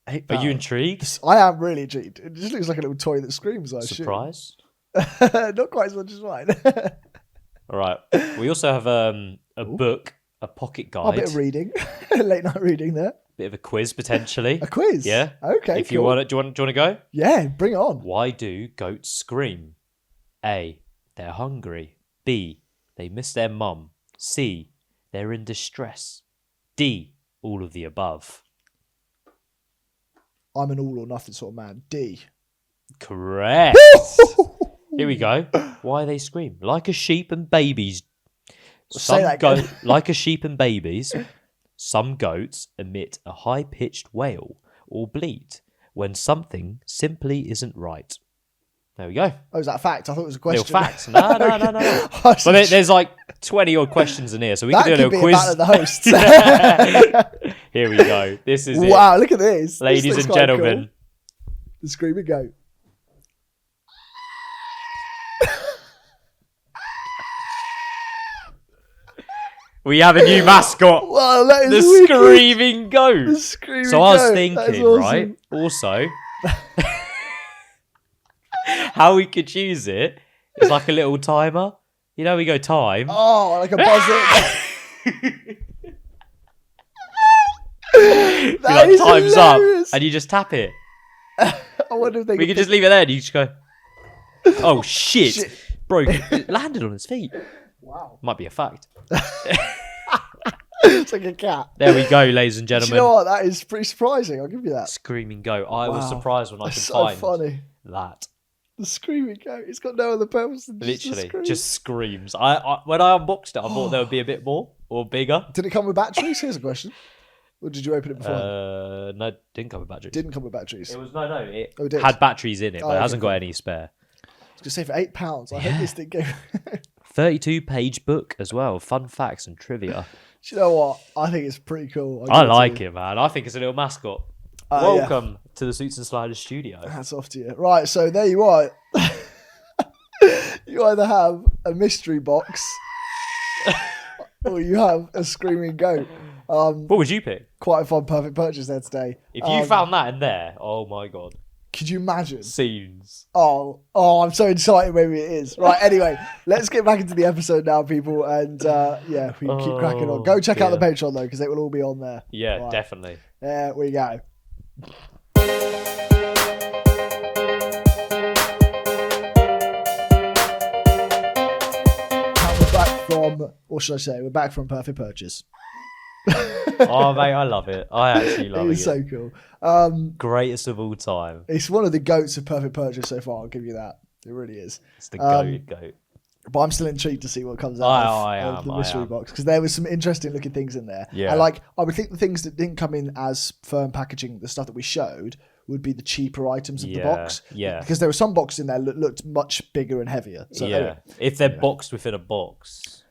£8. Are you intrigued? I am really intrigued. It just looks like a little toy that screams. I assume. Surprised? Not quite as much as mine. All right. We also have a book, a pocket A guide, bit of reading, late night reading there. bit of a quiz potentially. A quiz. Yeah. Okay. If you cool. want it, do you want to go? Yeah, bring it on. Why do goats scream? A. They're hungry. B. They miss their mum. C. They're in distress. D. All of the above. I'm an all or nothing sort of man. D. Correct. Here we go. Why they scream? Like a sheep and babies. Say that again. Like a sheep and babies, some goats emit a high-pitched wail or bleat when something simply isn't right. There we go. Oh, is that a fact? I thought it was a question. Little facts. No. I was But there's like 20 odd questions in here, so we That can do a could be little a battle quiz. of the hosts. Here we go. This is it. Wow, look at this. Ladies This looks and quite gentlemen. cool. The Screaming Goat. We have a new mascot. Wow, that The is wicked. Screaming Goat. The Screaming So I was Goat. That is thinking, awesome. right? Also, how we could use it is like a little timer. You know, we go time. Oh, like a buzzer. You're That like, is time's hilarious. up, and you just tap it. I wonder if they We could just leave it there, and you just go. Oh shit, Shit. bro! It landed on his feet. Wow. Might be a fact. It's like a cat. There we go, ladies and Do gentlemen. you know what? That is pretty surprising. I'll give you that. Screaming Goat. I was Wow. surprised when I That's could so find funny. that. The Screaming Goat. It's got no other purpose than Literally, scream. just screams. I when I unboxed it, I thought there would be a bit more or bigger. Did it come with batteries? Here's a question. Or did you open it before? No, it didn't come with batteries. Didn't come with batteries. It was no. It Oh, it did? had batteries in it, but Oh, it okay, hasn't cool. got any spare. I was going to say for £8. I hope this thing gave. 32-page book as well. Fun facts and trivia. Do you know what? I think it's pretty cool. I like it, man. I think it's a little mascot. Yeah. Welcome to the Suits and Sliders studio. Hats off to you. Right, so there you are. You either have a mystery box or you have a Screaming Goat. What would you pick? Quite a fun perfect purchase there today. If you found that in there, oh my god. Could you imagine? Scenes. Oh, I'm so excited. Maybe it is. Right, anyway, let's get back into the episode now, people. And yeah, we can keep cracking on. Go check out the Patreon, though, because it will all be on there. Yeah, Right. definitely. There we go. And we're back from, what should I say? We're back from Perfect Purchase. Oh, mate, I love it. I actually love It it. is so cool. Greatest of all time. It's one of the goats of Perfect Purchase so far. I'll give you that. It really is. It's the goat. But I'm still intrigued to see what comes out I of am, the I mystery am. box, because there was some interesting looking things in there. Yeah. And like, I would think the things that didn't come in as firm packaging, the stuff that we showed, would be the cheaper items of the box. Yeah. Because there were some boxes in there that looked much bigger and heavier. So yeah. anyway, If they're boxed within a box,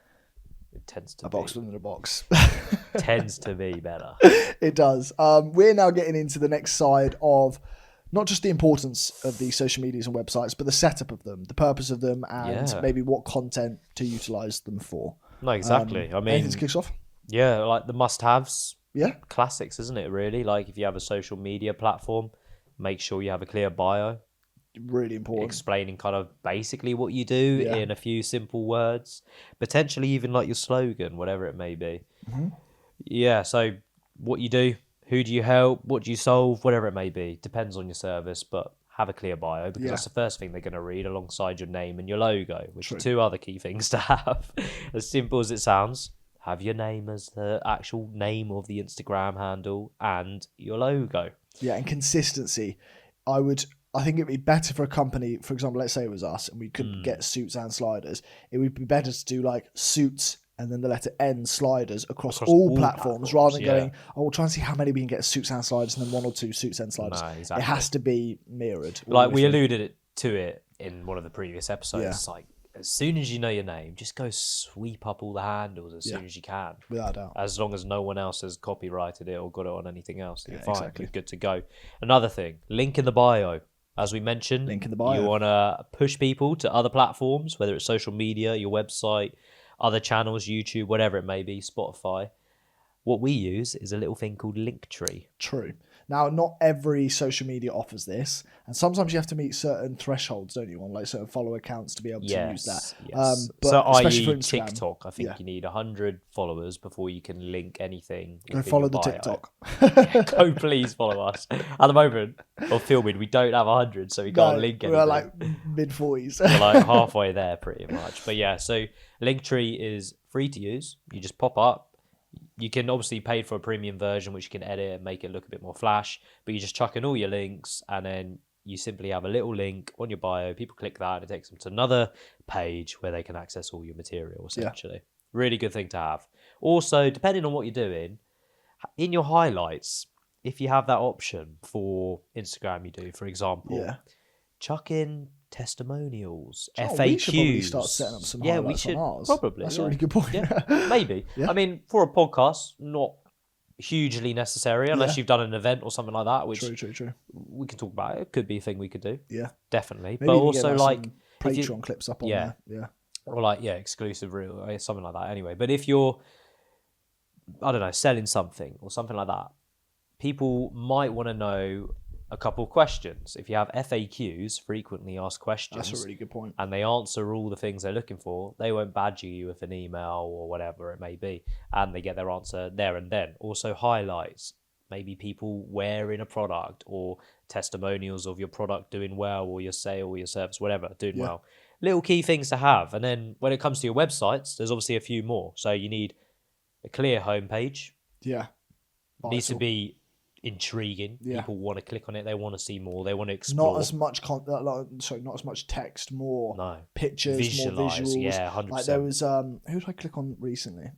it tends to a box within a box. tends to be better. It does. We're now getting into the next side of not just the importance of these social medias and websites, but the setup of them, the purpose of them, and Yeah. maybe what content to utilize them for. No, exactly. I mean, Anything to kick us off? yeah, like the must-haves, Yeah. classics, isn't it? Really, like if you have a social media platform, make sure you have a clear bio Really important. explaining kind of basically what you do Yeah. in a few simple words, potentially even like your slogan, whatever it may be. Mm-hmm. Yeah, so what you do, who do you help, what do you solve, whatever it may be, depends on your service, but have a clear bio because Yeah. that's the first thing they're going to read alongside your name and your logo, which True. are two other key things to have. As simple as it sounds, have your name as the actual name of the Instagram handle and your logo. Yeah, and consistency. I think it'd be better for a company, for example, let's say it was us and we couldn't get suits and sliders. It would be better to do like suits and then the letter N sliders across all platforms rather than yeah. going, oh, we'll try and see how many we can get suits and sliders and then one or two suits and sliders. No, exactly. It has to be mirrored. all Like the we way through. alluded to it in one of the previous episodes. Yeah. It's like as soon as you know your name, just go sweep up all the handles as soon as you can. Without a doubt. As long as no one else has copyrighted it or got it on anything else, you're fine. exactly. You're good to go. Another thing, link in the bio. As we mentioned, Link in the bio. You want to push people to other platforms, whether it's social media, your website, other channels, YouTube, whatever it may be, Spotify. What we use is a little thing called Linktree. True. Now, not every social media offers this, and sometimes you have to meet certain thresholds, don't you, on like certain follower accounts to be able to use that. Yes. But So, especially i.e. for Instagram, TikTok, I think yeah. you need 100 followers before you can link anything. Go within follow your the bio. TikTok. Go please follow us. At the moment of filming, we don't have 100, so we can't link anything. We're like mid-40s. We're like halfway there pretty much. But yeah, so Linktree is free to use. You just pop up. You can obviously pay for a premium version, which you can edit and make it look a bit more flash, but you just chuck in all your links and then you simply have a little link on your bio. People click that and it takes them to another page where they can access all your material, essentially. Really good thing to have. Also, depending on what you're doing, in your highlights, if you have that option for Instagram, you do, for example, Yeah. chuck in testimonials, Oh, FAQs. we should probably start setting up some we highlights should on ours. probably. That's yeah. a really good point. Yeah, maybe. Yeah. I mean, for a podcast, not hugely necessary unless Yeah. you've done an event or something like that, which True. we can talk about. It could be a thing we could do, Yeah. definitely. Maybe but we can also get, like some if you- Patreon clips up on Yeah. there. Yeah. or like exclusive reel, something like that. Anyway, but if you're, I don't know, selling something or something like that, people might want to know a couple of questions. If you have FAQs, frequently asked questions, That's a really good point. and they answer all the things they're looking for, they won't badger you with an email or whatever it may be, and they get their answer there and then. Also highlights, maybe people wearing a product or testimonials of your product doing well, or your sale or your service, whatever, doing well. Little key things to have. And then when it comes to your websites, there's obviously a few more. So you need a clear homepage. Yeah. Needs to Vital. be intriguing. Yeah. People want to click on it. They want to see more. They want to explore. Not as much not as much text, more No. pictures, Visualise, more visuals. yeah, 100%. Like there was who did I click on recently?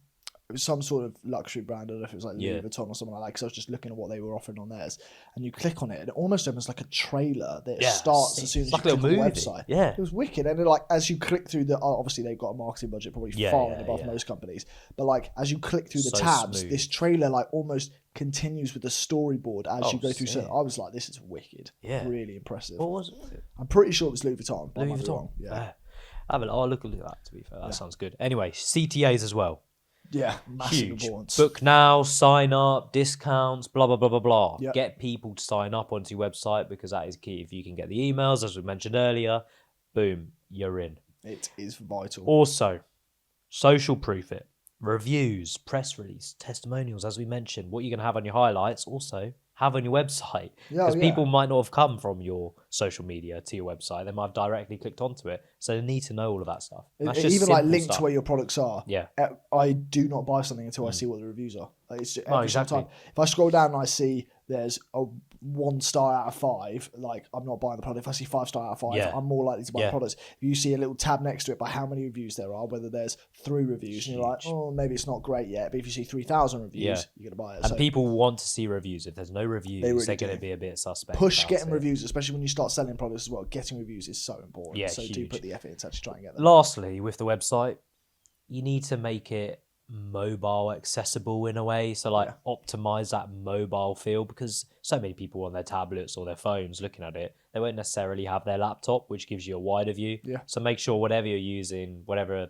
It was some sort of luxury brand. I don't know if it was like Louis Yeah. Vuitton or something like that. Because I was just looking at what they were offering on theirs, and you click on it, and it almost opens like a trailer that Yeah, starts as soon as it's you like a click on the little movie. website. Yeah. It was wicked, and then, like as you click through the, obviously they've got a marketing budget probably far and above most companies, but like as you click through the So tabs, smooth. this trailer like almost continues with the storyboard as you go through. sick. So I was like, this is wicked. Yeah. Really impressive. What was it? I'm pretty sure it was Louis Vuitton. but I Louis might be Vuitton. wrong. Yeah. I'll look at that, to be fair. That sounds good. Anyway, CTAs as well. Yeah, massive Huge. importance. Book now, sign up, discounts, blah, blah, blah, blah, blah. Yep. Get people to sign up onto your website because that is key. If you can get the emails, as we mentioned earlier, boom, you're in. It is vital. Also, social proof it. Reviews, press release, testimonials, as we mentioned. What you're going to have on your highlights, also have on your website. Yeah, Because yeah. people might not have come from your social media to your website. They might have directly clicked onto it. So they need to know all of that stuff. That's just Even like simple link stuff. to where your products are. Yeah. I do not buy something until I see what the reviews are. Like, it's just, No, every single exactly. time. If I scroll down and I see there's a 1 star out of 5, like I'm not buying the product. If I see 5 star out of 5, Yeah. I'm more likely to buy Yeah. the products. If you see a little tab next to it by how many reviews there are, whether there's 3 reviews, and you're like, Huge. oh, maybe it's not great yet. But if you see 3,000 reviews, Yeah. you're gonna buy it. And So people want to see reviews. If there's no reviews, really they're going do. to be a bit suspect. push about getting it. reviews, especially when you start selling products as well. Getting reviews is so important. Yeah, so do huge. put the effort in to actually try and get them. Lastly, with the website, you need to make it mobile accessible in a way. So like optimize that mobile feel, because so many people on their tablets or their phones looking at it, they won't necessarily have their laptop, which gives you a wider view. Yeah. So make sure whatever you're using, whatever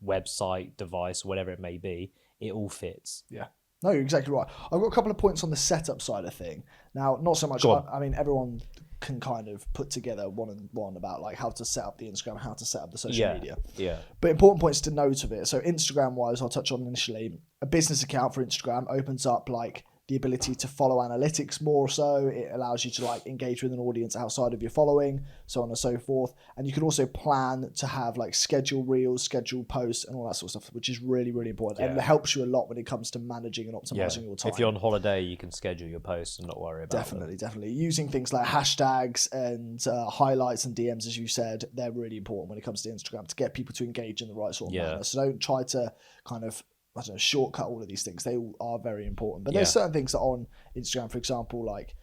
website, device, whatever it may be, it all fits. Yeah. No, you're exactly right. I've got a couple of points on the setup side of thing. Now, not so much. Go on. I mean, everyone can kind of put together one about like how to set up the Instagram, how to set up the social media. Yeah. But important points to note of it. So Instagram wise, I'll touch on initially. A business account for Instagram opens up like the ability to follow analytics more so. It allows you to like engage with an audience outside of your following, so on and so forth. And you can also plan to have like schedule reels, schedule posts and all that sort of stuff, which is really, really important. And it helps you a lot when it comes to managing and optimizing your time. If you're on holiday, you can schedule your posts and not worry about Definitely, definitely. Using things like hashtags and highlights and DMs, as you said, they're really important when it comes to Instagram to get people to engage in the right sort of manner. So don't try to kind of, I don't know, shortcut all of these things. They all are very important. But there's certain things that on Instagram, for example, like,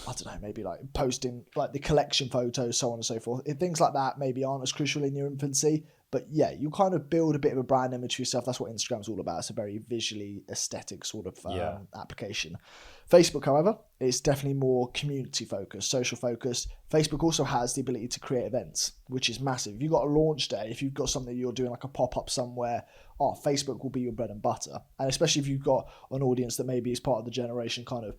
I don't know, maybe like posting like the collection photos, so on and so forth. Things like that maybe aren't as crucial in your infancy. But yeah, you kind of build a bit of a brand image for yourself. That's what Instagram's all about. It's a very visually aesthetic sort of application. Facebook, however, is definitely more community focused, social focused. Facebook also has the ability to create events, which is massive. If you've got a launch day, if you've got something you're doing like a pop-up somewhere, Facebook will be your bread and butter. And especially if you've got an audience that maybe is part of the generation kind of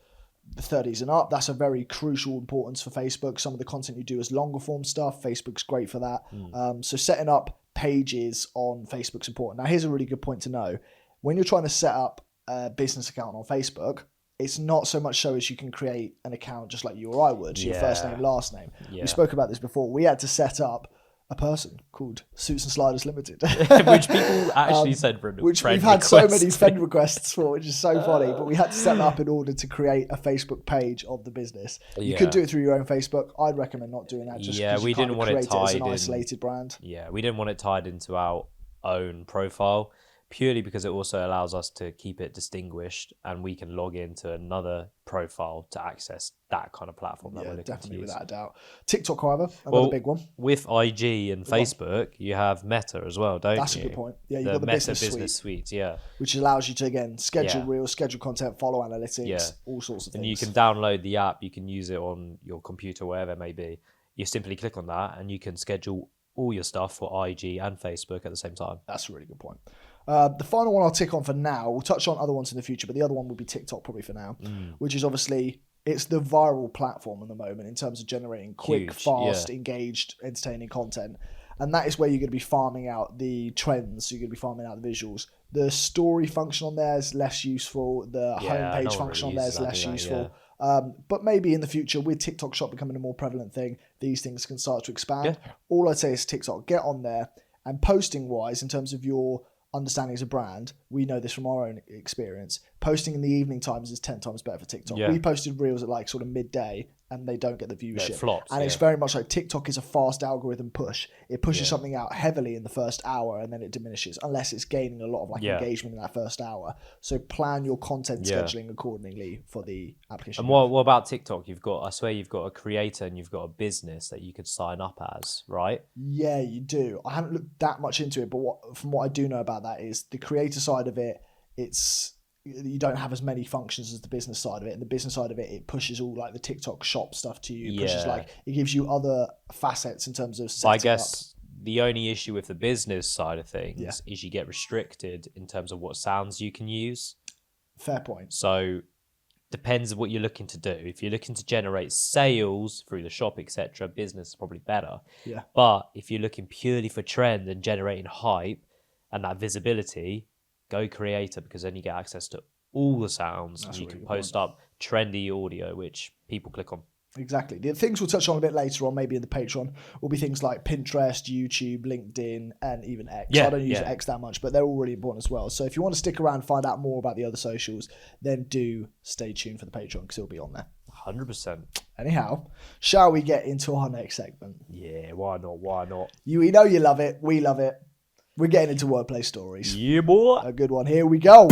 the 30s and up, that's a very crucial importance for Facebook. Some of the content you do is longer form stuff. Facebook's great for that. So setting up pages on Facebook's important. Now, here's a really good point to know. When you're trying to set up a business account on Facebook, it's not so much so as you can create an account just like you or I would, your first name, last name. We spoke about this before. We had to set up a person called Suits and Sliders Limited. Which people actually said for which friend we've had so requests. many friend requests for, which is so funny. But we had to set that up in order to create a Facebook page of the business. You could do it through your own Facebook. I'd recommend not doing that. Just because we you kind didn't of want it create it as tied an in. isolated brand. Yeah, we didn't want it tied into our own profile purely because it also allows us to keep it distinguished, and we can log into another profile to access that kind of platform that we're looking definitely, to use. without a doubt. TikTok, however, another big one. With IG and Facebook, you have Meta as well, don't That's you? a good point. Yeah, you've the got the Meta business suite, yeah. which allows you to, again, schedule Yeah. reels, schedule content, follow analytics, Yeah. all sorts of things. And you can download the app, you can use it on your computer, wherever it may be. You simply click on that and you can schedule all your stuff for IG and Facebook at the same time. That's a really good point. The final one I'll tick on for now, we'll touch on other ones in the future, but the other one will be TikTok probably for now, which is obviously, it's the viral platform at the moment in terms of generating quick, Huge, fast, yeah. engaged, entertaining content. And that is where you're going to be farming out the trends, you're going to be farming out the visuals. The story function on there is less useful. The homepage no one function really on there is uses that, less do they? useful. Yeah. But maybe in the future, with TikTok Shop becoming a more prevalent thing, these things can start to expand. Yeah. All I'd say is TikTok, get on there. And posting wise, in terms of your understanding as a brand, we know this from our own experience. Posting in the evening times is 10 times better for TikTok. Yeah. We posted reels at like sort of midday and they don't get the viewership. It flops, and it's yeah. very much like TikTok is a fast algorithm push. It pushes Yeah. something out heavily in the first hour and then it diminishes unless it's gaining a lot of like Yeah. engagement in that first hour. So plan your content Yeah. scheduling accordingly for the application. And what about TikTok? I swear you've got a creator and you've got a business that you could sign up as, right? Yeah, you do. I haven't looked that much into it, but from what I do know about that is the creator side of it, you don't have as many functions as the business side of it. And the business side of it, it pushes all like the TikTok shop stuff to you. It pushes Yeah. it gives you other facets in terms of So I setting up. guess the only issue with the business side of things Yeah. is you get restricted in terms of what sounds you can use. Fair point. So depends on what you're looking to do. If you're looking to generate sales through the shop, etc., business is probably better. Yeah. But if you're looking purely for trend and generating hype and that visibility, go creator, because then you get access to all the sounds That's and you a really can good post up trendy audio which people click on. Exactly. The things we'll touch on a bit later on, maybe in the Patreon, will be things like Pinterest, YouTube, LinkedIn, and even X. Yeah, I don't use yeah. X that much, but they're all really important as well. So if you want to stick around and find out more about the other socials, then do stay tuned for the Patreon because it'll be on there. 100%. Anyhow, shall we get into our next segment? Yeah, why not? Why not? We know you love it. We love it. We're getting into workplace stories. Yeah, boy. A good one. Here we go.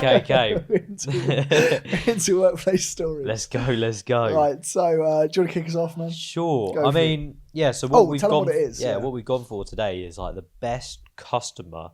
Okay. into workplace stories. Let's go. Right, so do you want to kick us off, man? Sure. Go I for it. mean, yeah, so what we've tell 'em gone what it is, yeah. what we've gone for today is like the best customer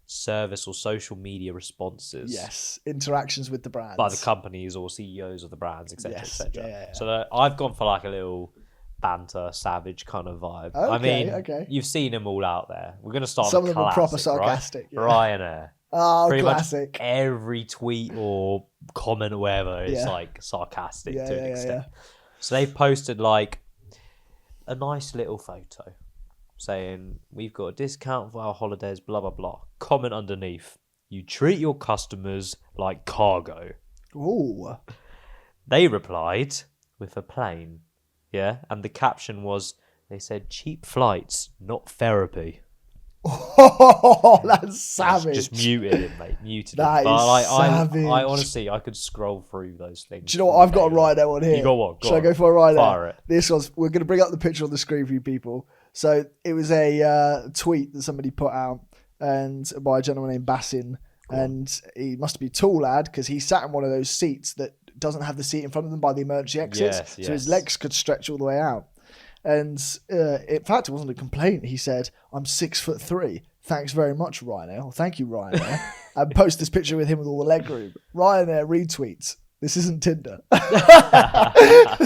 service or social media responses. Yes, interactions with the brands. By the companies or CEOs of the brands, etc., Yes, etc. yeah. So I've gone for like a little banter, savage kind of vibe. I Okay, mean, okay. you've seen them all out there. We're going to start Some with of them are proper classic, sarcastic, right? yeah. Ryanair. Oh, Pretty classic. much every tweet or comment or whatever is Yeah. like sarcastic Yeah, to an yeah, extent. So they posted like a nice little photo saying, "We've got a discount for our holidays, blah, blah, blah." Comment underneath, "You treat your customers like cargo." Ooh. They replied with a plane. Yeah. And the caption was, they said, "Cheap flights, not therapy." Oh, that's savage. Just muted it, mate. Muted That it. But is like, savage. I honestly, I could scroll through those things. Do you know what? I've got a Ryanair one here. You got one? Go Should I on. go for a Ryanair? Fire it. This was, we're going to bring up the picture on the screen for you people. So it was a tweet that somebody put out and by a gentleman named Bassin. And he must be a tall lad because he sat in one of those seats that doesn't have the seat in front of them by the emergency exits. Yes, So his yes. legs could stretch all the way out. And in fact, it wasn't a complaint. He said, "I'm 6'3". Thanks very much, Ryanair. Well, thank you, Ryanair. And post this picture with him with all the leg room. Ryanair retweets. This isn't Tinder.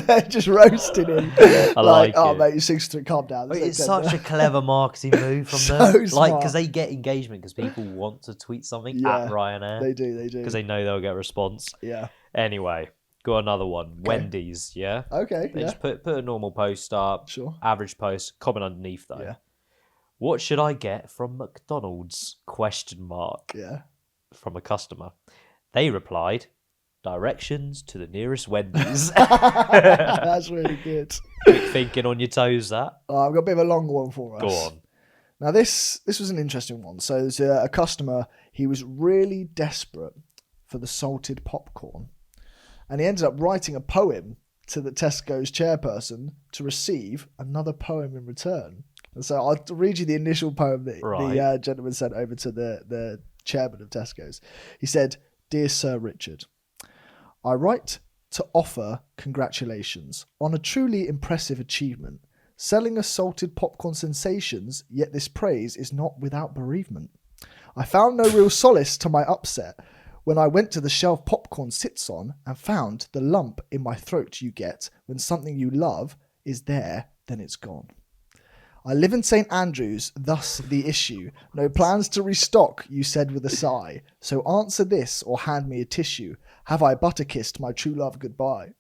They're just roasting him. I like oh, it. mate, you're 6'3". Calm down. But This it's ain't such a Tinder." clever marketing move from So them. Like, smart. because they get engagement because people want to tweet something Yeah, at Ryanair. They do. Because they know they'll get a response. Yeah. Anyway, got another one. Wendy's, yeah? Okay. They Yeah. just put a normal post up. Sure. Average post. Comment underneath, though. Yeah. "What should I get from McDonald's? ? Yeah. From a customer. They replied, "Directions to the nearest Wendy's." That's really good. Quick thinking on your toes, that. I've got a bit of a longer one for us. Go on. Now, this was an interesting one. So there's a customer, he was really desperate for the salted popcorn. And he ended up writing a poem to the Tesco's chairperson to receive another poem in return. And so I'll read you the initial poem that the gentleman sent over to the chairman of Tesco's. He said, "Dear Sir Richard, I write to offer congratulations on a truly impressive achievement. Selling us salted popcorn sensations, yet this praise is not without bereavement. I found no real solace to my upset when I went to the shelf popcorn sits on and found the lump in my throat you get when something you love is there, then it's gone. I live in St. Andrews, thus the issue. No plans to restock, you said with a sigh. So answer this or hand me a tissue. Have I butter-kissed my true love goodbye?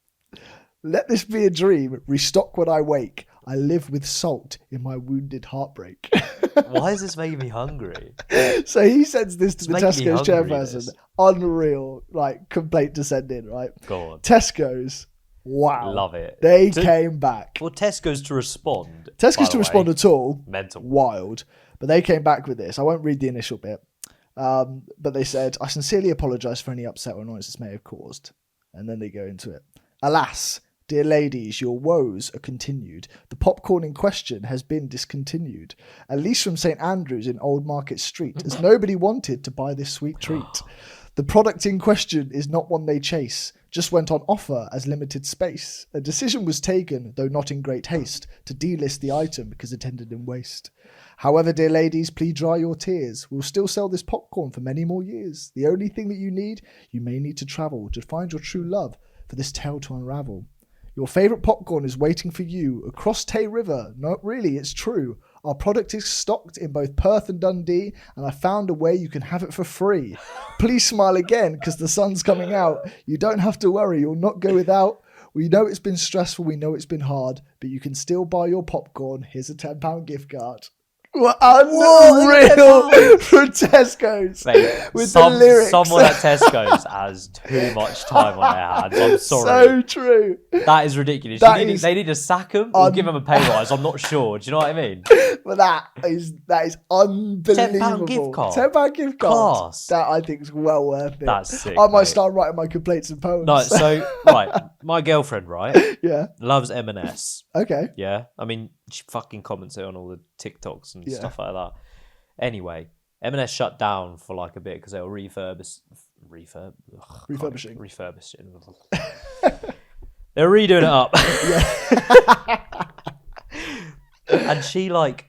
Let this be a dream, restock when I wake. I live with salt in my wounded heartbreak." Why is this making me hungry? So he sends this to the making me Tesco's hungry, chairperson. this. Unreal, like, complaint to send in, right? Go on. Tesco's, wow. Love it. They came back. For Tesco's to respond. Tesco's to respond at all. Mental. Wild. But they came back with this. I won't read the initial bit. But they said, "I sincerely apologise for any upset or annoyance this may have caused." And then they go into it. "Alas, dear ladies, your woes are continued. The popcorn in question has been discontinued, at least from St. Andrews in Old Market Street, as nobody wanted to buy this sweet treat. The product in question is not one they chase, just went on offer as limited space. A decision was taken, though not in great haste, to delist the item because it ended in waste. However, dear ladies, please dry your tears. We'll still sell this popcorn for many more years. The only thing that you may need to travel to find your true love for this tale to unravel. Your favourite popcorn is waiting for you across Tay River. Not really, it's true. Our product is stocked in both Perth and Dundee, and I found a way you can have it for free. Please smile again, because the sun's coming out. You don't have to worry, you'll not go without. We know it's been stressful, we know it's been hard, but you can still buy your popcorn. Here's a £10 gift card." What unreal from Tesco's. Mate, with the lyrics. Someone at Tesco's has too much time on their hands. I'm sorry. So true. That is ridiculous. They need to sack him or give him a pay rise. I'm not sure. Do you know what I mean? But that is unbelievable. £10 gift card. £10 gift card. Class. That I think is well worth it. That's sick. I might mate. start writing my complaints and poems. No, so right, my girlfriend, right, Yeah. loves M&S. Okay. Yeah, I mean, she fucking comments it on all the TikToks and stuff like that. Anyway, M&S shut down for like a bit because they were refurbishing. They're redoing it up. And she like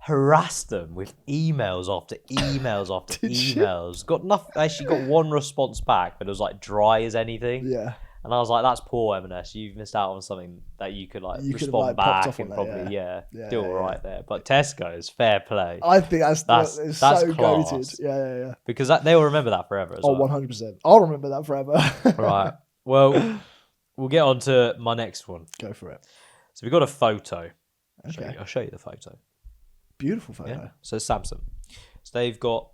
harassed them with emails after emails after emails. Got nothing. Actually, got one response back, but it was like dry as anything. Yeah. And I was like, "That's poor M&S. You've missed out on something that you could like You could have, respond like, popped back off on and that, probably yeah. do all right there." But Tesco's, fair play, I think that's so class. goated. Yeah. because they will remember that forever as Oh, well. 100%. I'll remember that forever. Right. Well, we'll get on to my next one. Go for it. So we've got a photo. Okay. I'll show you the photo. Beautiful photo. Yeah. So Samsung. So they've got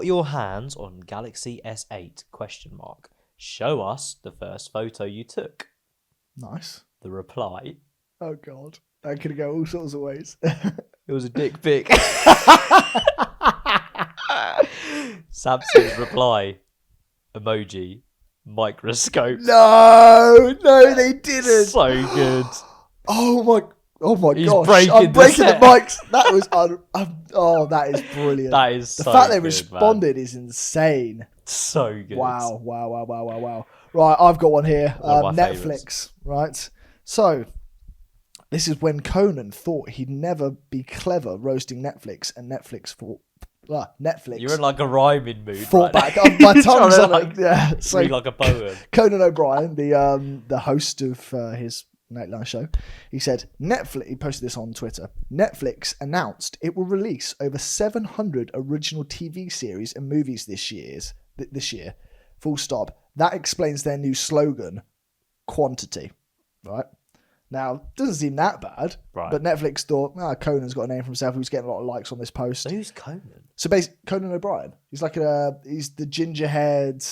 your hands on Galaxy S8 ? Show us the first photo you took. Nice. The reply. Oh, God. That could go all sorts of ways. It was a dick pic. Samsung's reply emoji microscope. No, they didn't. So good. Oh my He's gosh! breaking I'm the breaking the set. mics. That was that is brilliant. That is the so fact they good, responded is insane. So good. Wow. Right, I've got one here. One of my Netflix. favourites. Right. So this is when Conan thought he'd never be clever roasting Netflix, and Netflix thought Netflix. You're in like a rhyming mood. fought right back. My tongue's on like, it. Yeah. So read like a poem. Conan O'Brien, the host of his Nightline show, he said Netflix. He posted this on Twitter. Netflix announced it will release over 700 original TV series and movies this year. Full stop. That explains their new slogan, quantity. Right now, doesn't seem that bad. Right. But Netflix thought, Conan's got a name for himself. He was getting a lot of likes on this post. So who's Conan? So basically, Conan O'Brien. He's like he's the ginger-haired,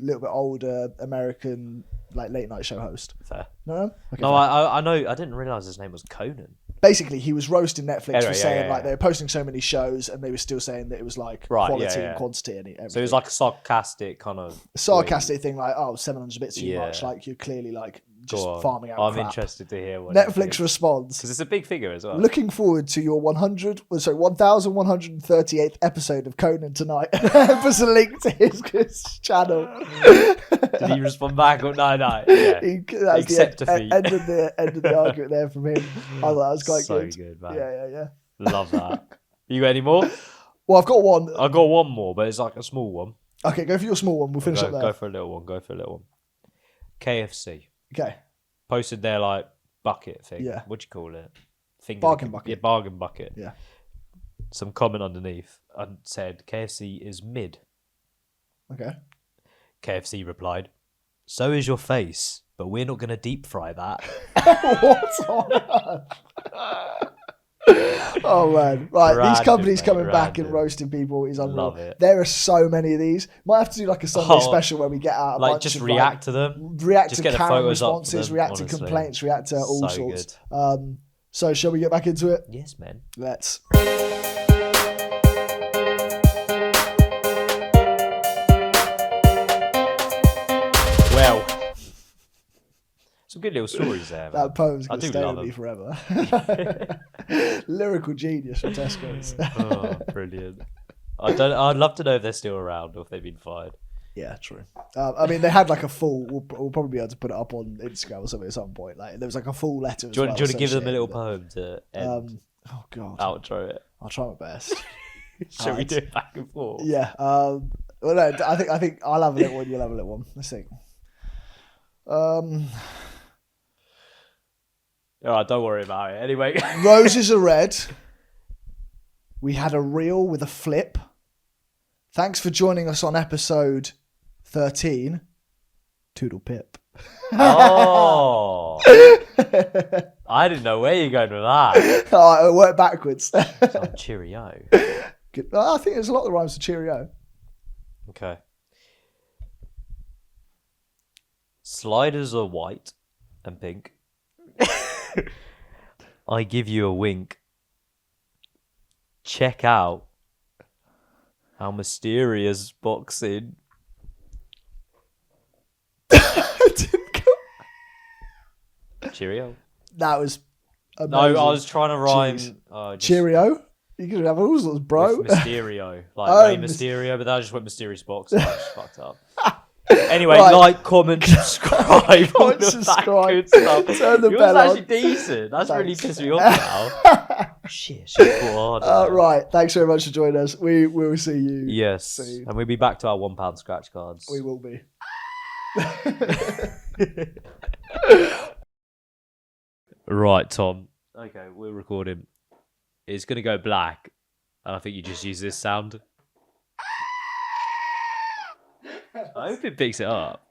little bit older American like late night show host. Fair. No. Okay, No, fair. I know. I didn't realise his name was Conan. basically he was roasting Netflix Anyway, for saying yeah. they were posting so many shows and they were still saying that it was like Right, quality yeah. and quantity and everything. So it was like a sarcastic kind of sarcastic thing, like 700's a bit too Yeah. much. Like you're clearly like Go just on. farming out. I'm crap. interested to hear what Netflix responds. because it's a big figure as well. Looking forward to your 1138th episode of Conan tonight. Puts a link to his channel. Did he respond back or no? Yeah. That's Accept the defeat. end of the argument there from him. I thought that was quite So good. good, man. Yeah. Love that. You got any more? Well, I've got one. I got one more, but it's like a small one. Okay, go for your small one. We'll finish up there. Go for a little one. KFC Okay. posted their like bucket thing. Yeah. What do you call it? Bargain bucket. Yeah, bargain bucket. Yeah. Some comment underneath and said KFC is mid. Okay. KFC replied, "So is your face, but we're not going to deep fry that." What on earth? Oh man! Right, these Random, companies mate, coming back and random. roasting people is unreal. Love it. There are so many of these. Might have to do like a Sunday special where we get out a Like bunch just of react to them. react Just to get the Karen photos up for responses, them, react to honestly. complaints, react to all So sorts. So shall we get back into it? Yes, man. Let's. Well, some good little stories there, man. That poem's I gonna do stay love with me them. forever. Lyrical genius from Tesco's. Oh, brilliant. I'd love to know if they're still around or if they've been fired. Yeah, true. I mean, they had like a full. We'll probably be able to put it up on Instagram or something at some point. Like there was like a full letter. Do you want to give them a little poem to end, Oh god, outro it? I'll try my best. Shall we Alright. do it back and forth? Yeah. Well, no, I think I'll have a little one. You'll have a little one. Let's think. All right, don't worry about it. Anyway, Roses are red. We had a reel with a flip. Thanks for joining us on episode 13. Toodle pip. oh, I didn't know where you're going with that. Oh, it worked backwards. Some cheerio. Good. I think there's a lot that rhymes with cheerio. Okay. Sliders are white and pink. I give you a wink. Check out how mysterious boxing. Cheerio. That was No, amazing. I was trying to rhyme. Jeez. Cheerio? You could have all sorts, bro. With Mysterio. Like Oh, Rey Mysterio, but that just went mysterious box. I just fucked up. Anyway, Right. like, comment, subscribe. all Comment, of that subscribe, good stuff. turn the Yours bell on. actually decent. That's really Thanks. pissed me off now. Shit, hard. Right. Thanks very much for joining us. We will see you. Yes, soon. and we'll be back to our £1 scratch cards. We will be. Right, Tom. Okay, we're recording. It's going to go black, and I think you just use this sound. I hope it picks it up.